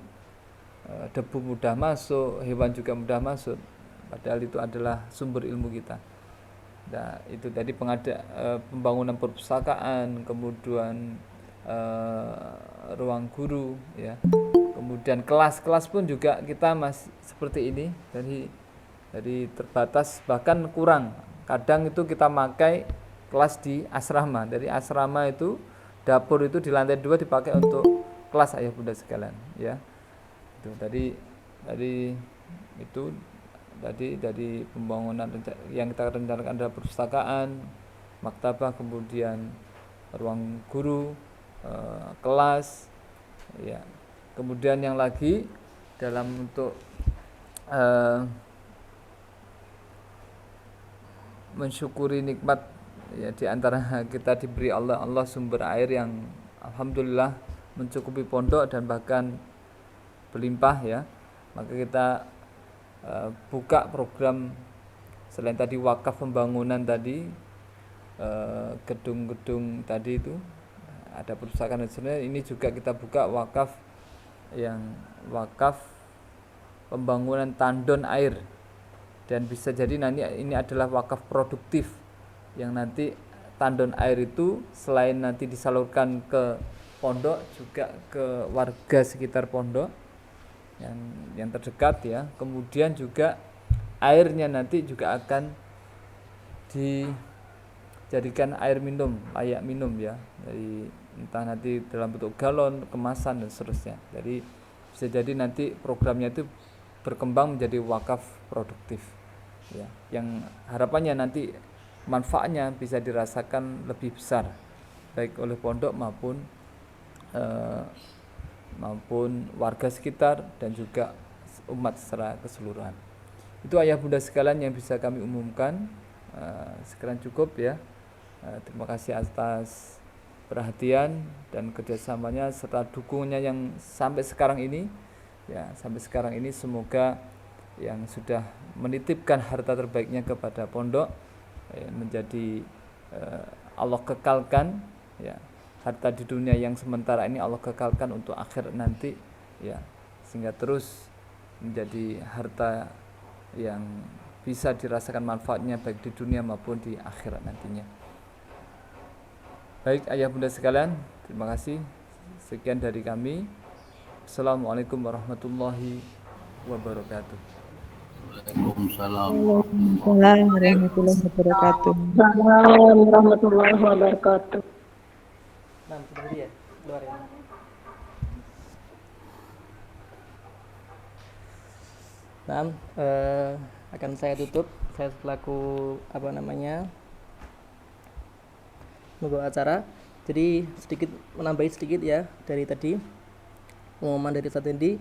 debu mudah masuk, hewan juga mudah masuk, padahal itu adalah sumber ilmu kita. Nah, itu tadi pembangunan perpustakaan, kemudian ruang guru ya, kemudian kelas-kelas pun juga kita masih seperti ini, dari terbatas bahkan kurang. Kadang itu kita pakai kelas di asrama, dari asrama itu dapur itu di lantai 2 dipakai untuk kelas ayah bunda sekalian ya. Itu dari pembangunan yang kita rencanakan adalah perpustakaan, maktabah, kemudian ruang guru, kelas ya. Kemudian yang lagi dalam untuk mensyukuri nikmat ya, di antara kita diberi Allah sumber air yang alhamdulillah mencukupi pondok dan bahkan berlimpah ya. Maka kita buka program selain tadi wakaf pembangunan tadi, gedung-gedung tadi itu ada perpustakaan dan sebagainya, ini juga kita buka wakaf pembangunan tandon air, dan bisa jadi nanti ini adalah wakaf produktif yang nanti tandon air itu selain nanti disalurkan ke pondok juga ke warga sekitar pondok yang terdekat ya. Kemudian juga airnya nanti juga akan dijadikan air minum, layak minum ya, dari entah nanti dalam bentuk galon, kemasan dan seterusnya. Jadi bisa jadi nanti programnya itu berkembang menjadi wakaf produktif ya, yang harapannya nanti manfaatnya bisa dirasakan lebih besar baik oleh pondok maupun warga sekitar dan juga umat secara keseluruhan. Itu ayah bunda sekalian yang bisa kami umumkan. Sekarang cukup ya. Terima kasih atas perhatian dan kerjasamanya serta dukungannya yang sampai sekarang ini ya. Sampai sekarang ini semoga yang sudah menitipkan harta terbaiknya kepada pondok menjadi Allah kekalkan ya. Harta di dunia yang sementara ini Allah kekalkan untuk akhirat nanti ya, sehingga terus menjadi harta yang bisa dirasakan manfaatnya baik di dunia maupun di akhirat nantinya. Baik ayah bunda sekalian, terima kasih. Sekian dari kami. Assalamualaikum warahmatullahi wabarakatuh. Waalaikumsalam. Warahmatullahi wabarakatuh. Assalamualaikum warahmatullahi wabarakatuh. Nah, sudah dia keluar ya. Nah, akan saya tutup. Saya selaku membawa acara. Jadi menambahi sedikit ya dari tadi pengumuman dari Ustadz Hendi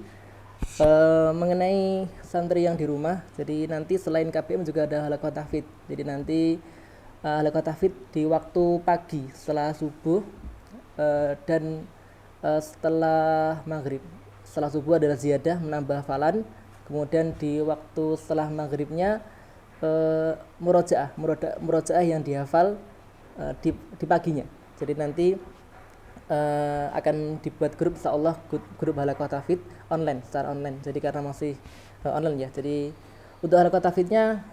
mengenai santri yang di rumah. Jadi nanti selain KPM juga ada halaqah tahfidz. Jadi nanti halaqah tahfidz di waktu pagi setelah subuh dan setelah maghrib. Setelah subuh adalah ziyadah menambah hafalan, kemudian di waktu setelah maghribnya murojaah yang dihafal di paginya. Jadi nanti akan dibuat grup, insyaallah grup halaqah tahfidz secara online. Jadi karena masih online ya. Jadi untuk halaqah tahfidznya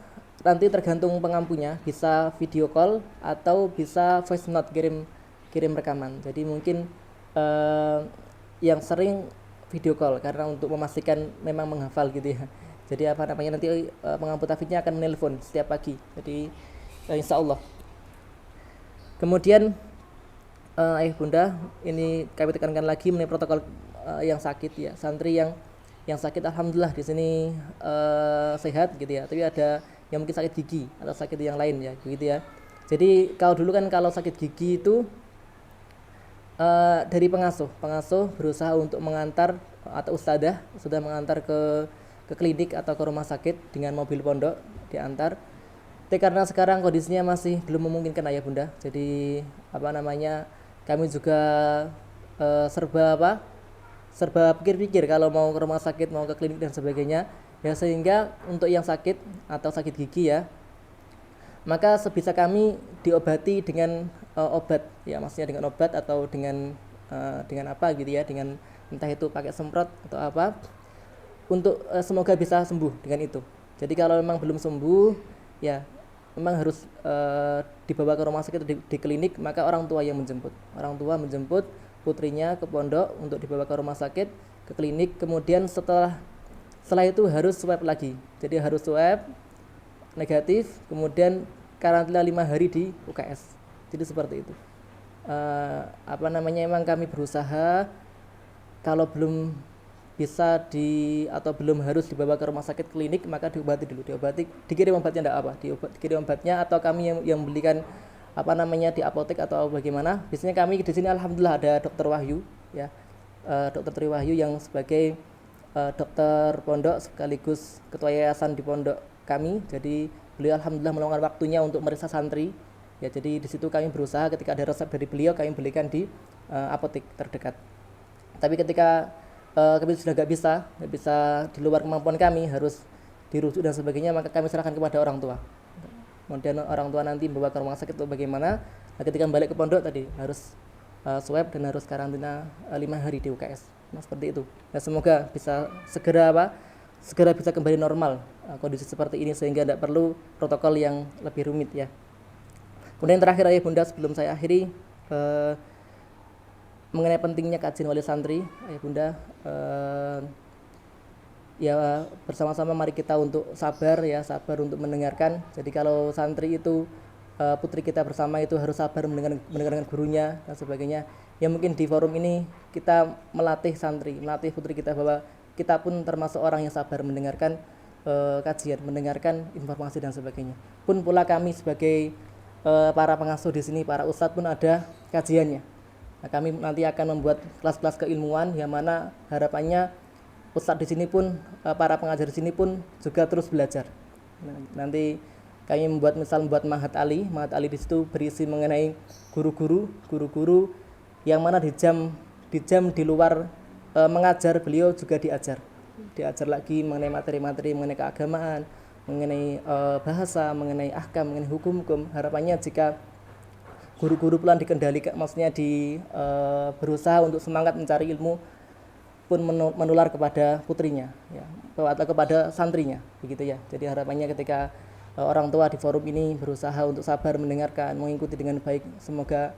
nanti tergantung pengampunya, bisa video call atau bisa voice note, kirim rekaman. Jadi mungkin yang sering video call karena untuk memastikan memang menghafal gitu ya. Jadi nanti pengampu tahfidznya akan menelpon setiap pagi. Jadi insyaallah. Kemudian ayah bunda, ini kami tekankan lagi mengenai protokol yang sakit ya. Santri yang sakit alhamdulillah di sini sehat gitu ya. Tapi ada yang mungkin sakit gigi atau sakit yang lain ya, begitu ya. Jadi kalau sakit gigi itu dari pengasuh berusaha untuk mengantar, atau ustadzah sudah mengantar ke klinik atau ke rumah sakit dengan mobil pondok diantar. Tapi karena sekarang kondisinya masih belum memungkinkan ayah bunda, jadi kami juga serba pikir-pikir kalau mau ke rumah sakit, mau ke klinik dan sebagainya ya, sehingga untuk yang sakit atau sakit gigi ya maka sebisa kami diobati dengan obat, ya maksudnya dengan obat atau dengan apa gitu ya, dengan entah itu pakai semprot atau apa, untuk semoga bisa sembuh dengan itu. Jadi kalau memang belum sembuh, ya memang harus dibawa ke rumah sakit di klinik, maka orang tua yang menjemput. Orang tua menjemput putrinya ke pondok untuk dibawa ke rumah sakit, ke klinik. Kemudian setelah itu harus swab lagi. Jadi harus swab negatif, kemudian karantina 5 hari di UKS. Jadi seperti itu. Emang kami berusaha kalau belum bisa atau belum harus dibawa ke rumah sakit klinik, maka diobati dulu, dikirim obatnya enggak apa, dikirim obatnya, atau kami yang belikan di apotek atau bagaimana. Biasanya kami di sini alhamdulillah ada Dokter Wahyu ya, Dokter Tri Wahyu yang sebagai dokter pondok sekaligus ketua yayasan di pondok kami. Jadi beliau alhamdulillah meluangkan waktunya untuk meriksa santri ya. Jadi di situ kami berusaha ketika ada resep dari beliau kami belikan di apotek terdekat. Tapi ketika kami sudah nggak bisa di luar kemampuan kami, harus dirujuk dan sebagainya, maka kami serahkan kepada orang tua. Kemudian orang tua nanti membawa ke rumah sakit atau bagaimana. Nah, ketika balik ke pondok tadi harus swab dan harus karantina 5 hari di UKS. Nah, seperti itu. Nah, semoga bisa segera bisa kembali normal kondisi seperti ini, sehingga tidak perlu protokol yang lebih rumit ya. Kemudian terakhir ayah bunda, sebelum saya akhiri, mengenai pentingnya kajian wali santri, ayah bunda, ya bersama-sama mari kita untuk sabar untuk mendengarkan. Jadi kalau santri itu putri kita bersama itu harus sabar mendengarkan gurunya dan sebagainya. Ya mungkin di forum ini kita melatih putri kita bahwa kita pun termasuk orang yang sabar mendengarkan kajian, mendengarkan informasi dan sebagainya. Pun pula kami sebagai para pengasuh di sini, para ustadz pun ada kajiannya. Nah, kami nanti akan membuat kelas-kelas keilmuan yang mana harapannya ustadz di sini pun, para pengajar di sini pun juga terus belajar. Nanti kami membuat Mahat Ali di situ berisi mengenai guru-guru yang mana di jam di luar mengajar beliau juga diajar lagi mengenai materi-materi mengenai keagamaan, mengenai bahasa, mengenai ahkam, mengenai hukum. Harapannya jika guru-guru pelan dikendalikan, maksudnya berusaha untuk semangat mencari ilmu pun menular kepada putrinya ya, atau kepada santrinya begitu ya. Jadi harapannya ketika orang tua di forum ini berusaha untuk sabar mendengarkan, mengikuti dengan baik, semoga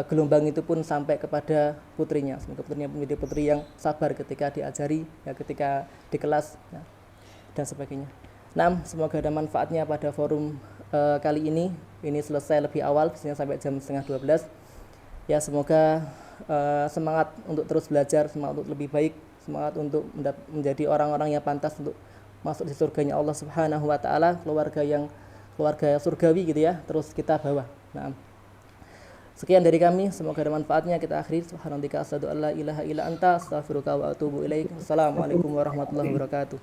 gelombang itu pun sampai kepada putrinya. Semoga putrinya menjadi putri yang sabar ketika diajari ya, ketika di kelas ya, dan sebagainya. Nah, semoga ada manfaatnya pada forum kali ini selesai lebih awal, biasanya sampai jam 11:30 ya. Semoga semangat untuk terus belajar, semangat untuk lebih baik, semangat untuk menjadi orang-orang yang pantas untuk masuk di surganya Allah Subhanahu wa taala, keluarga surgawi gitu ya, terus kita bawa. Nah, sekian dari kami, semoga ada manfaatnya. Kita akhiri, subhanallah, asyhadu alla ilaha illa anta, astaghfiruka wa atubu ilaik. Assalamualaikum warahmatullahi wabarakatuh.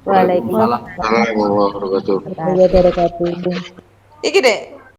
Waalaikumsalam Waalaikumsalam warahmatullahi wabarakatuh. warahmatullahi wabarakatuh. Iki dek